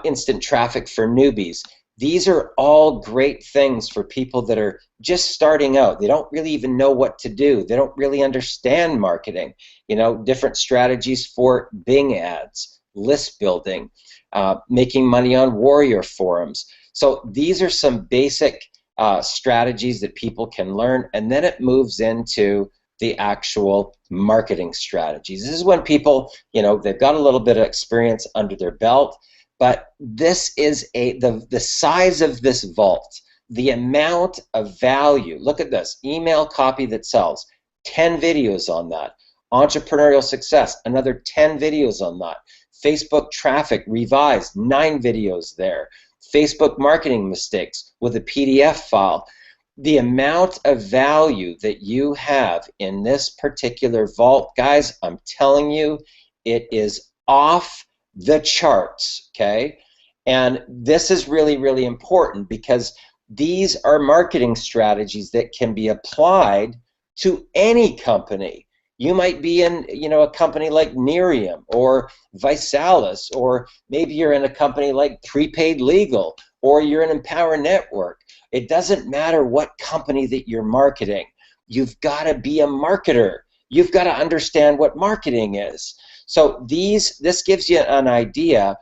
Instant traffic for newbies. These are all great things for people that are just starting out. They don't really even know what to do. They don't really understand marketing. You know, different strategies for Bing ads, list building, making money on warrior forums. So these are some basic strategies that people can learn, and then it moves into the actual marketing strategies. This is when people, you know, they've got a little bit of experience under their belt, but this is the size of this vault, the amount of value. Look at this, email copy that sells, 10 videos on that. Entrepreneurial success, another 10 videos on that. Facebook traffic revised, 9 videos there. Facebook marketing mistakes with a PDF file. The amount of value that you have in this particular vault, guys, I'm telling you, it is off the charts, okay? And this is really, really important because these are marketing strategies that can be applied to any company. You might be in, you know, a company like Nerium or Visalis, or maybe you're in a company like Prepaid Legal, or you're in Empower Network. It doesn't matter what company that you're marketing. You've got to be a marketer. You've got to understand what marketing is. So this gives you an idea,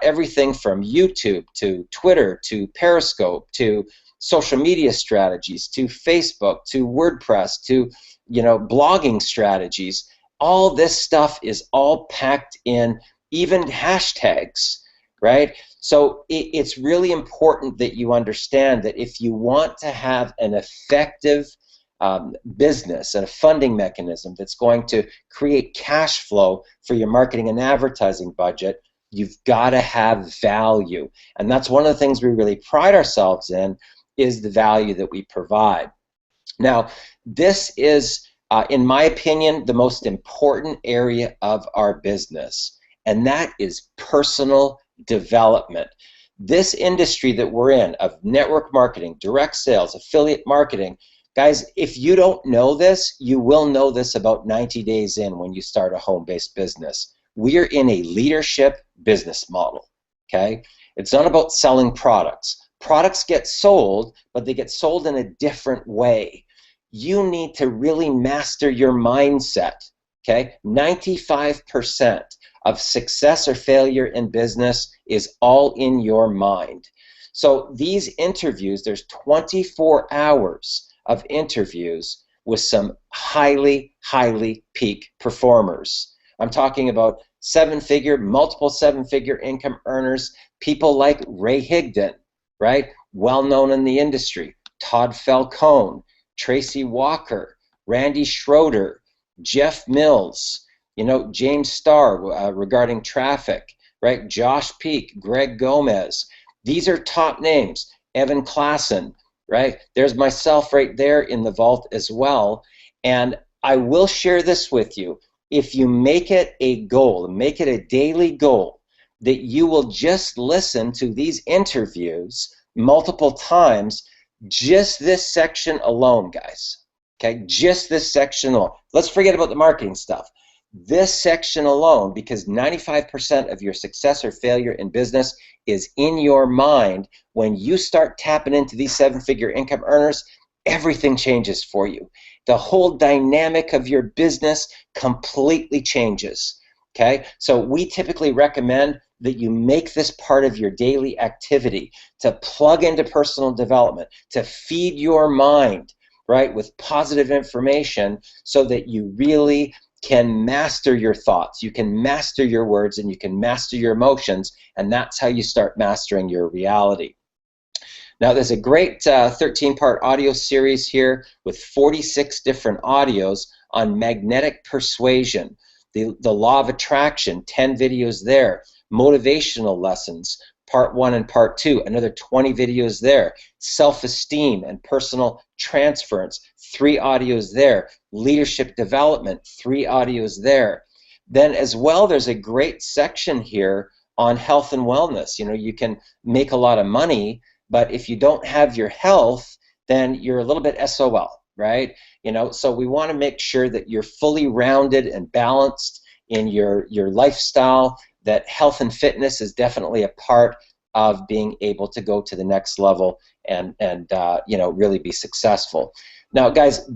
everything from YouTube to Twitter to Periscope to social media strategies to Facebook to WordPress to, you know, blogging strategies. All this stuff is all packed in, even hashtags, right? So it's really important that you understand that if you want to have an effective business and a funding mechanism that's going to create cash flow for your marketing and advertising budget, you've got to have value. And that's one of the things we really pride ourselves in, is the value that we provide. Now, this is, in my opinion, the most important area of our business, and that is personal development. This industry that we're in of network marketing, direct sales, affiliate marketing, guys, if you don't know this, you will know this about 90 days in when you start a home-based business. We're in a leadership business model, okay? It's not about selling products. Products get sold, but they get sold in a different way. You need to really master your mindset, okay? 95% of success or failure in business is all in your mind. So these interviews, there's 24 hours of interviews with some highly, highly peak performers. I'm talking about multiple seven-figure income earners, people like Ray Higdon, right? Well known in the industry. Todd Falcone, Tracy Walker, Randy Schroeder, Jeff Mills, you know, James Starr regarding traffic, right? Josh Peak, Greg Gomez. These are top names. Evan Klassen, right? There's myself right there in the vault as well. And I will share this with you. If you make it a goal, make it a daily goal, that you will just listen to these interviews multiple times, just this section alone, guys. Okay, just this section alone. Let's forget about the marketing stuff. This section alone, because 95% of your success or failure in business is in your mind. When you start tapping into these seven-figure income earners, everything changes for you. The whole dynamic of your business completely changes. Okay, so we typically recommend that you make this part of your daily activity, to plug into personal development, to feed your mind, right, with positive information, so that you really can master your thoughts, you can master your words, and you can master your emotions, and that's how you start mastering your reality. Now, there's a great 13-part audio series here with 46 different audios on magnetic persuasion, the law of attraction, 10 videos there, motivational lessons, part 1 and part 2, another 20 videos there, self-esteem and personal transference, 3 audios there, leadership development, 3 audios there. Then as well, there's a great section here on health and wellness. You know, you can make a lot of money, but if you don't have your health, then you're a little bit SOL, right? You know, so we want to make sure that you're fully rounded and balanced in your lifestyle, that health and fitness is definitely a part of being able to go to the next level and you know, really be successful. Now, guys,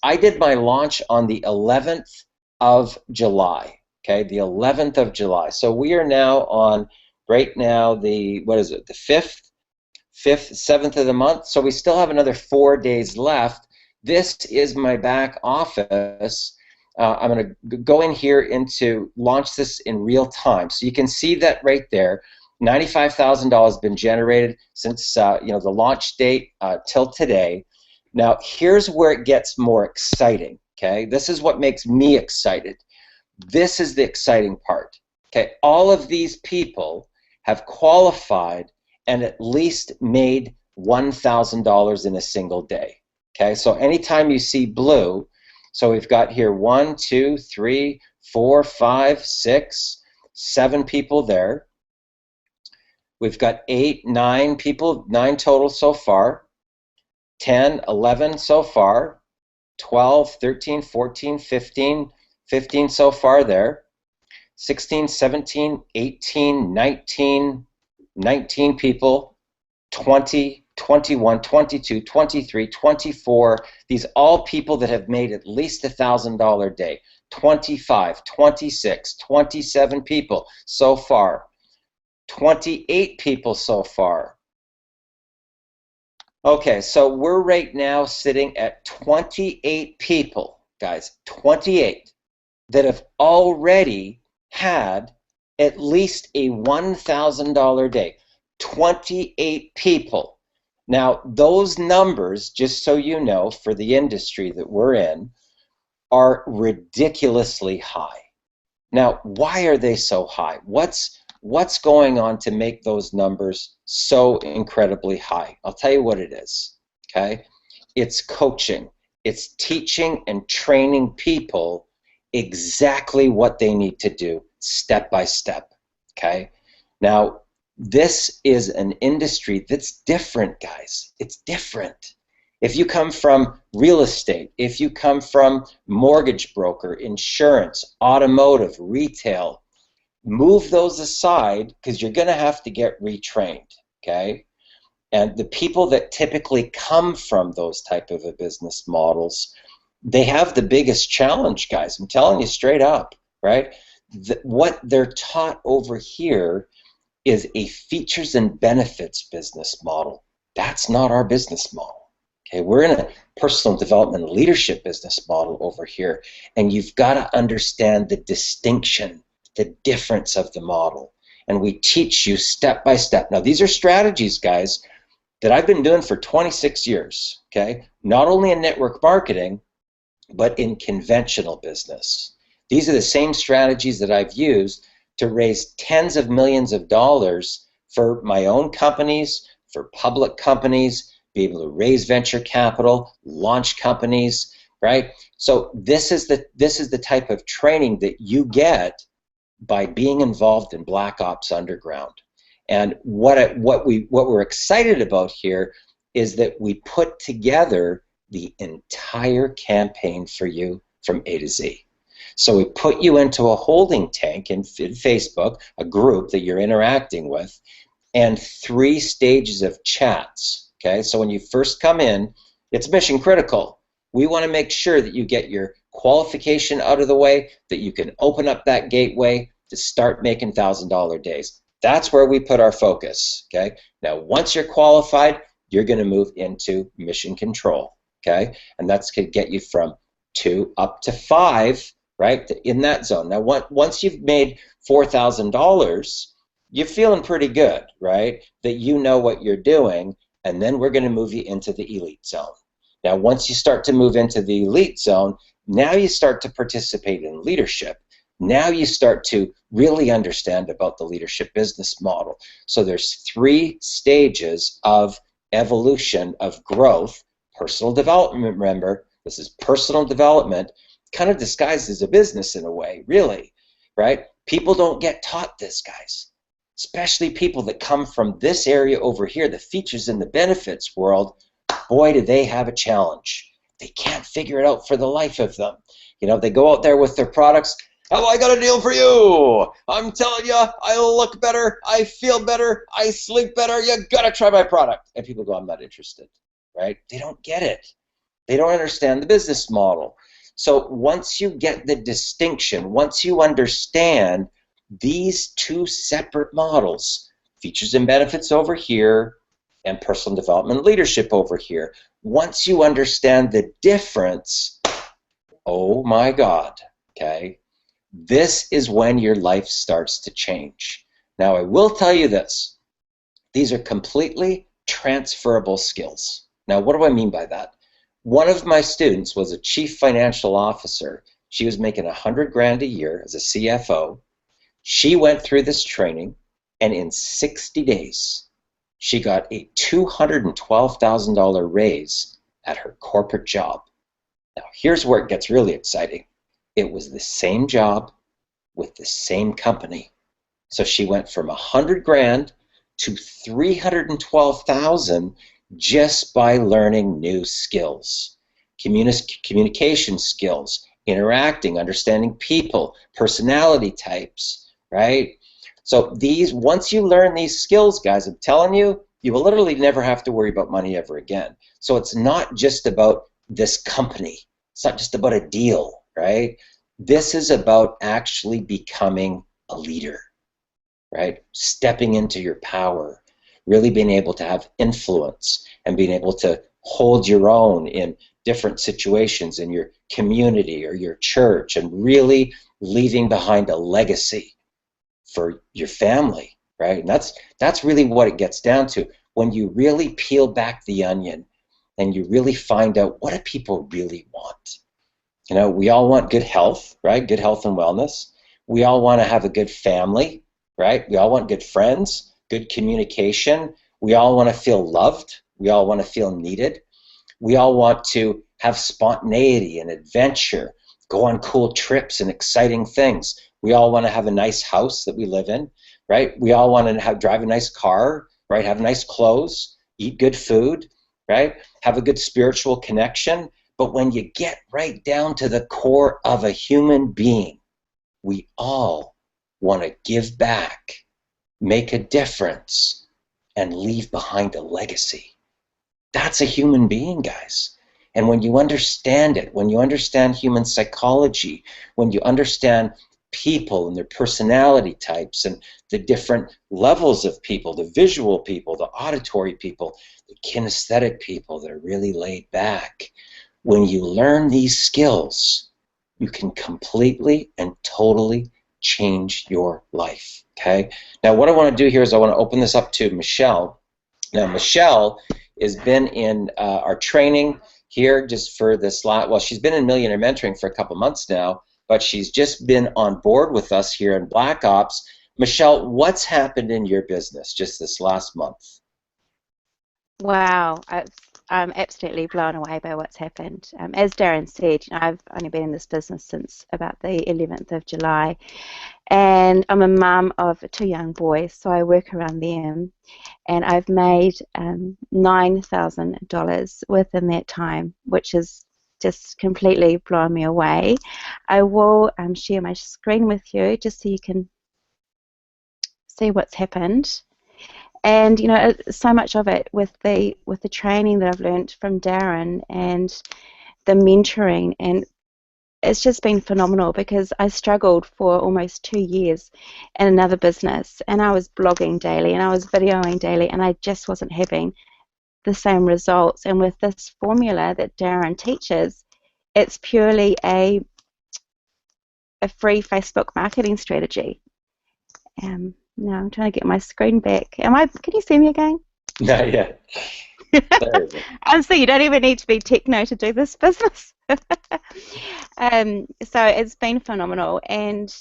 I did my launch on the 11th of July, okay, the 11th of July. So we are now on, right now, the, what is it, the 5th, 7th of the month. So we still have another 4 days left. This is my back office. I'm going to go in here into launch this in real time. So you can see that right there, $95,000 been generated since you know, the launch date till today. Now here's where it gets more exciting. Okay, this is what makes me excited. This is the exciting part. Okay, all of these people have qualified and at least made $1,000 in a single day. Okay, so anytime you see blue, so we've got here 1, 2, 3, 4, 5, 6, 7 people there. We've got 8, 9 people, 9 total so far, 10, 11 so far, 12, 13, 14, 15, 15 so far there, 16, 17, 18, 19, 19 people, 20, 21, 22, 23, 24, these all people that have made at least $1,000 a day, 25, 26, 27 people so far, 28 people so far. Okay, so we're right now sitting at 28 people, guys, 28 that have already had at least a $1,000 a day. 28 people. Now, those numbers, just so you know, for the industry that we're in, are ridiculously high. Now, why are they so high? What's going on to make those numbers so incredibly high? I'll tell you what it is, okay? It's coaching. It's teaching and training people exactly what they need to do step by step, okay? Now, this is an industry that's different, guys. It's different. If you come from real estate, if you come from mortgage broker, insurance, automotive, retail, move those aside because you're going to have to get retrained, okay? And the people that typically come from those type of business models, they have the biggest challenge, guys. I'm telling you straight up, right? What they're taught over here is a features and benefits business model. That's not our business model. Okay, we're in a personal development and leadership business model over here, and you've got to understand the distinction, the difference of the model, and we teach you step by step. Now, these are strategies, guys, that I've been doing for 26 years, okay? Not only in network marketing, but in conventional business. These are the same strategies that I've used to raise tens of millions of dollars for my own companies, for public companies, be able to raise venture capital, launch companies, right? So this is the type of training that you get by being involved in Black Ops Underground. And what we're excited about here is that we put together the entire campaign for you from A to Z. So we put you into a holding tank in Facebook, a group that you're interacting with, and 3 stages of chats. Okay, so when you first come in, it's mission critical. We want to make sure that you get your qualification out of the way, that you can open up that gateway to start making $1,000 days. That's where we put our focus. Okay, now once you're qualified, you're going to move into mission control. Okay, and that's going to get you from 2 up to 5, right, in that zone. Now, once you've made $4,000, you're feeling pretty good, right, that you know what you're doing, and then we're going to move you into the elite zone. Now, once you start to move into the elite zone, now you start to participate in leadership. Now you start to really understand about the leadership business model. So there's 3 stages of evolution, of growth. Personal development, remember, this is personal development, kind of disguised as a business in a way, really, right? People don't get taught this, guys, especially people that come from this area over here, the features and the benefits world. Boy, do they have a challenge. They can't figure it out for the life of them. You know, they go out there with their products. Oh, I got a deal for you. I'm telling you, I look better, I feel better, I sleep better. You gotta try my product. And people go, I'm not interested, right? They don't get it. They don't understand the business model. So once you get the distinction, once you understand these 2 separate models, features and benefits over here, and personal development leadership over here, once you understand the difference, oh my God, okay? This is when your life starts to change. Now, I will tell you this. These are completely transferable skills. Now, what do I mean by that? One of my students was a chief financial officer. She was making $100,000 a year as a CFO. She went through this training, and in 60 days, she got a $212,000 raise at her corporate job. Now, here's where it gets really exciting. It was the same job with the same company. So she went from $100,000 to $312,000 just by learning new skills, communication skills, interacting, understanding people, personality types, right? So these, once you learn these skills, guys, I'm telling you, you will literally never have to worry about money ever again. So it's not just about this company. It's not just about a deal, right? This is about actually becoming a leader, right? Stepping into your power, really being able to have influence and being able to hold your own in different situations in your community or your church, and really leaving behind a legacy for your family, right? And that's really what it gets down to. When you really peel back the onion and you really find out, what do people really want? You know, we all want good health, right? Good health and wellness. We all want to have a good family, right? We all want good friends, good communication. We all want to feel loved. We all want to feel needed. We all want to have spontaneity and adventure, go on cool trips and exciting things. We all want to have a nice house that we live in, right? We all want to drive a nice car, right? Have nice clothes, eat good food, right? Have a good spiritual connection. But when you get right down to the core of a human being, we all want to give back, make a difference, and leave behind a legacy. That's a human being, guys. And when you understand it, when you understand human psychology, when you understand people and their personality types and the different levels of people, the visual people, the auditory people, the kinesthetic people that are really laid back, when you learn these skills, you can completely and totally change your life, okay? Now, what I want to do here is I want to open this up to Michelle. Now, Michelle has been in our training here just for this well, she's been in Millionaire Mentoring for a couple months now, but she's just been on board with us here in Black Ops. Michelle, what's happened in your business just this last month? Wow, I'm absolutely blown away by what's happened. As Darren said, you know, I've only been in this business since about the 11th of July, and I'm a mum of 2 young boys, so I work around them, and I've made $9,000 within that time, which is just completely blown me away. I will share my screen with you just so you can see what's happened. And you know, so much of it with the training that I've learned from Darren and the mentoring, and it's just been phenomenal, because I struggled for almost 2 years in another business, and I was blogging daily and I was videoing daily, and I just wasn't having the same results. And with this formula that Darren teaches, it's purely a free Facebook marketing strategy. Now I'm trying to get my screen back. Can you see me again? Not yet. There. Honestly, you don't even need to be techno to do this business. So it's been phenomenal. And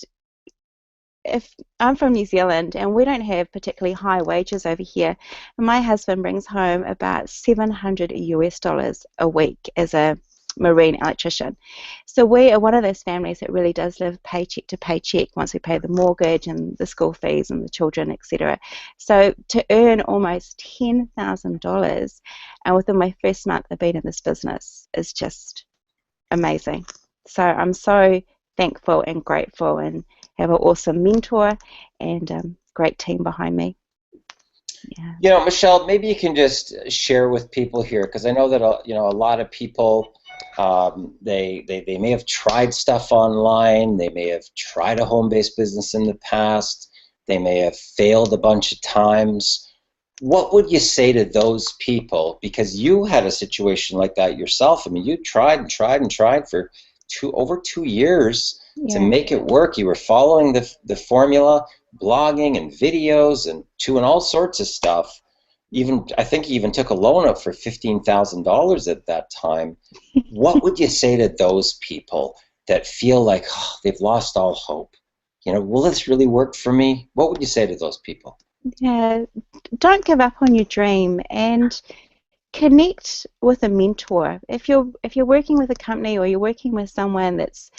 if I'm from New Zealand and we don't have particularly high wages over here, my husband brings home about 700 US dollars a week as a marine electrician. So we are one of those families that really does live paycheck to paycheck once we pay the mortgage and the school fees and the children, etc. So to earn almost $10,000 and within my first month of being in this business is just amazing. So I'm so thankful and grateful and have an awesome mentor and great team behind me. Yeah. You know, Michelle, maybe you can just share with people here, because I know that a lot of people, they may have tried stuff online, they may have tried a home-based business in the past, they may have failed a bunch of times. What would you say to those people? Because you had a situation like that yourself. I mean, you tried and tried and tried for over 2 years to Yeah. make it work. You were following the formula, blogging and videos and doing all sorts of stuff. Even I think you even took a loan up for $15,000 at that time. What would you say to those people that feel like they've lost all hope? You know, will this really work for me? What would you say to those people? Yeah. Don't give up on your dream and connect with a mentor. If you're working with a company or you're working with someone that's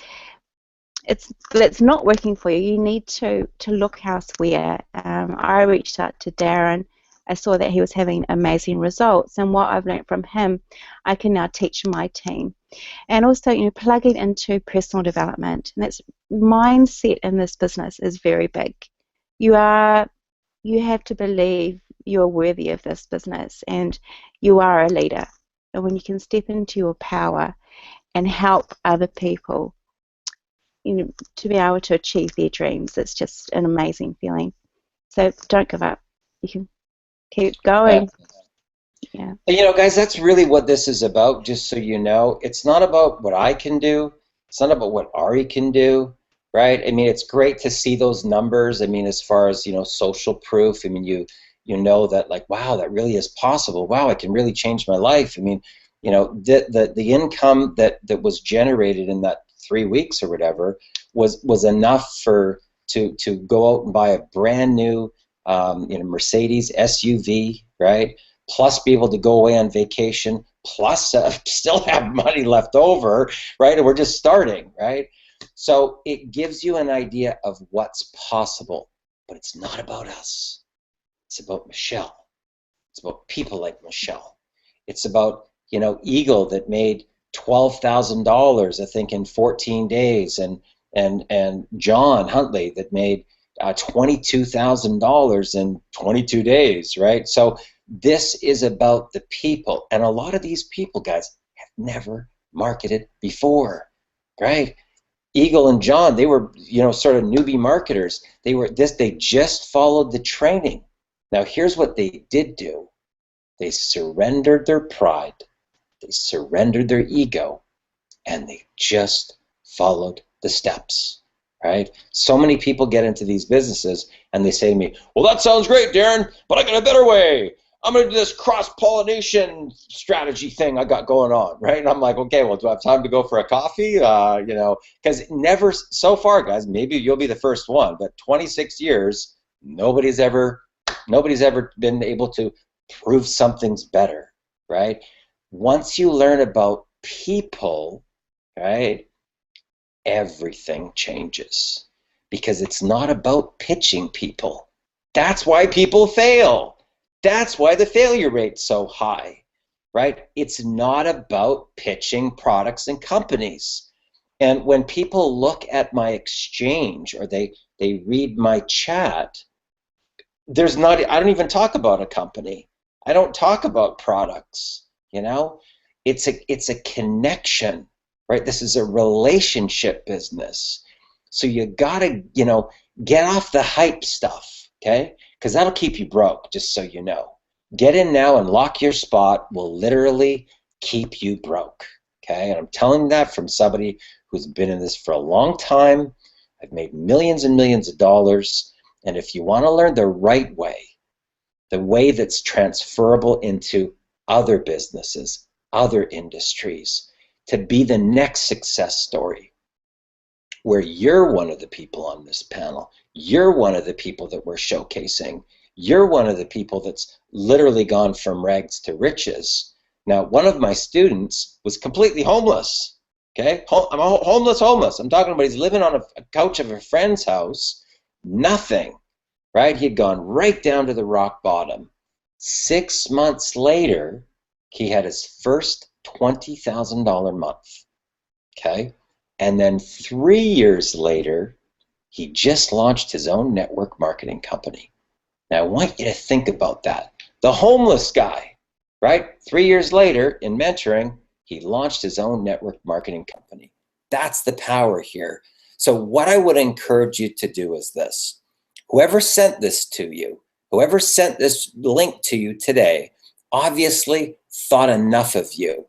not working for you, you need to look elsewhere. I reached out to Darren. I saw that he was having amazing results, and what I've learned from him, I can now teach my team. And also, plugging into personal development. And that's mindset in this business is very big. You have to believe you're worthy of this business, and you are a leader. And when you can step into your power and help other people, to be able to achieve their dreams, it's just an amazing feeling. So don't give up. You can keep going. Yeah. You know, guys, that's really what this is about, just so you know. It's not about what I can do. It's not about what Ari can do, right? I mean, it's great to see those numbers. I mean, as far as, social proof, I mean, you know that, like, wow, that really is possible. Wow, I can really change my life. I mean, the income that was generated in that 3 weeks or whatever was enough to go out and buy a brand new Mercedes SUV, right? Plus be able to go away on vacation, plus still have money left over, right? And we're just starting, right? So it gives you an idea of what's possible, but it's not about us. It's about Michelle. It's about people like Michelle. It's about, Eagle that made $12,000, I think, in 14 days, and John Huntley that made $22,000 in 22 days, right? So this is about the people, and a lot of these people, guys, have never marketed before, right? Eagle and John, they were, sort of newbie marketers. They just followed the training. Now, here's what they did do. They surrendered their pride, they surrendered their ego, and they just followed the steps, right? So many people get into these businesses and they say to me, well, that sounds great, Darren, but I got a better way. I'm going to do this cross-pollination strategy thing I got going on, right? And I'm like, okay, well, do I have time to go for a coffee? Because never, so far, guys, maybe you'll be the first one, but 26 years, nobody's ever been able to prove something's better, right? Once you learn about people, right, everything changes, because it's not about pitching people. That's why people fail. That's why the failure rate's so high, right? It's not about pitching products and companies. And when people look at my exchange or they read my chat, I don't even talk about a company. I don't talk about products, It's a connection, right? This is a relationship business. So you gotta, get off the hype stuff, okay? Because that'll keep you broke, just so you know. Get in now and lock your spot will literally keep you broke, okay? And I'm telling that from somebody who's been in this for a long time. I've made millions and millions of dollars. And if you want to learn the right way, the way that's transferable into other businesses, other industries, to be the next success story where you're one of the people on this panel. You're one of the people that we're showcasing. You're one of the people that's literally gone from rags to riches. Now, one of my students was completely homeless. Okay, I'm homeless. I'm talking about he's living on a couch of a friend's house. Nothing, right? He had gone right down to the rock bottom. 6 months later, he had his first $20,000 month. Okay, and then 3 years later, he just launched his own network marketing company. Now, I want you to think about that. The homeless guy, right? 3 years later, in mentoring, he launched his own network marketing company. That's the power here. So what I would encourage you to do is this. Whoever sent this to you, whoever sent this link to you today, obviously thought enough of you,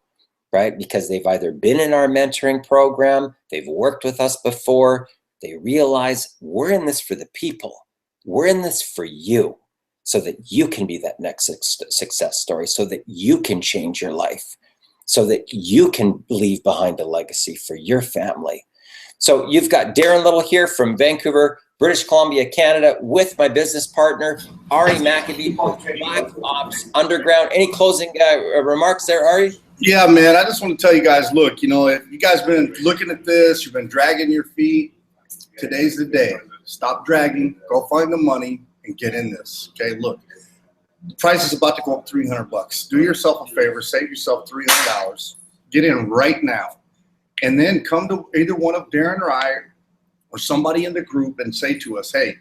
right? Because they've either been in our mentoring program, they've worked with us before, they realize we're in this for the people. We're in this for you, so that you can be that next success story, so that you can change your life, so that you can leave behind a legacy for your family. So you've got Darren Little here from Vancouver, British Columbia, Canada, with my business partner, Ari Maccabi, with Black Ops Underground. Any closing remarks there, Ari? Yeah, man, I just want to tell you guys, look, you know, if you guys been looking at this, you've been dragging your feet, today's the day. Stop dragging, go find the money, and get in this. Okay, look, the price is about to go up $300. Do yourself a favor, save yourself $300. Get in right now, and then come to either one of Darren or I, or somebody in the group, and say to us, hey,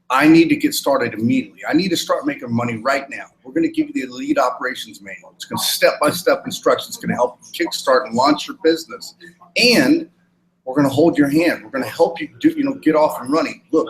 I need to get started immediately. I need to start making money right now. We're going to give you the Elite Operations Manual. It's going to step-by-step instructions. It's going to help you kickstart and launch your business. And we're going to hold your hand. We're going to help you get off and running. Look,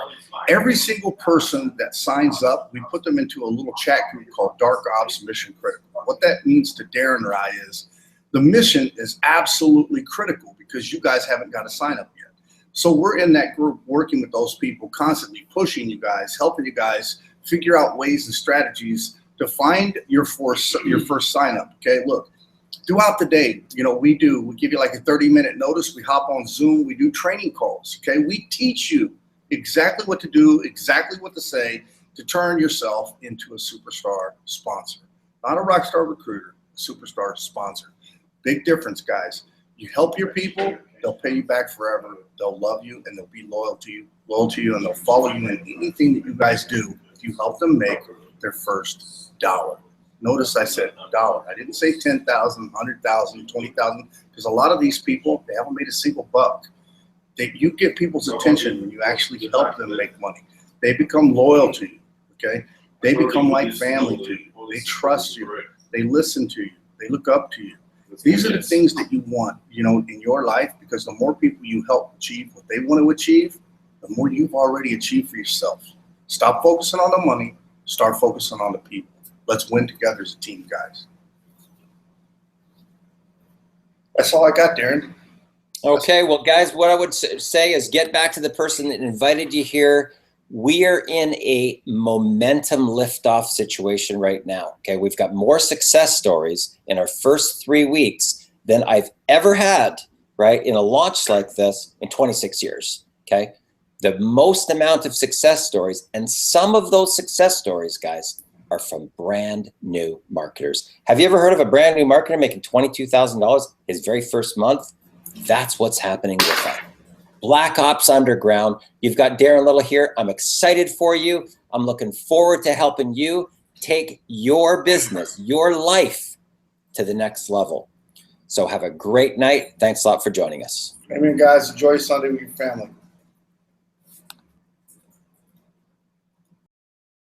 every single person that signs up, we put them into a little chat group called Dark Ops Mission Critical. What that means to Darren or I is the mission is absolutely critical because you guys haven't got a sign up yet. So we're in that group working with those people, constantly pushing you guys, helping you guys figure out ways and strategies to find your first sign up. Okay, look, throughout the day, we give you like a 30-minute notice. We hop on Zoom. We do training calls. Okay, we teach you exactly what to do, exactly what to say to turn yourself into a superstar sponsor. Not a rock star recruiter, a superstar sponsor. Big difference, guys. You help your people, they'll pay you back forever. They'll love you, and they'll be loyal to you, and they'll follow you in anything that you guys do if you help them make their first dollar. Notice I said dollar. I didn't say 10,000, 100,000, 20,000, because a lot of these people, they haven't made a single buck. You get people's attention when you actually help them make money. They become loyal to you, okay? They become like family to you. They trust you. They listen to you. They look up to you. These are the things that you want, in your life, because the more people you help achieve what they want to achieve, the more you've already achieved for yourself. Stop focusing on the money. Start focusing on the people. Let's win together as a team, guys. That's all I got, Darren. Okay, well, guys, what I would say is get back to the person that invited you here. We are in a momentum liftoff situation right now. Okay, we've got more success stories in our first 3 weeks than I've ever had, right, in a launch like this in 26 years. Okay, the most amount of success stories, and some of those success stories, guys, are from brand new marketers. Have you ever heard of a brand new marketer making $22,000 his very first month? That's what's happening with that. Black Ops Underground. You've got Darren Little here. I'm excited for you. I'm looking forward to helping you take your business, your life to the next level. So have a great night. Thanks a lot for joining us. Amen, guys. Enjoy Sunday with your family.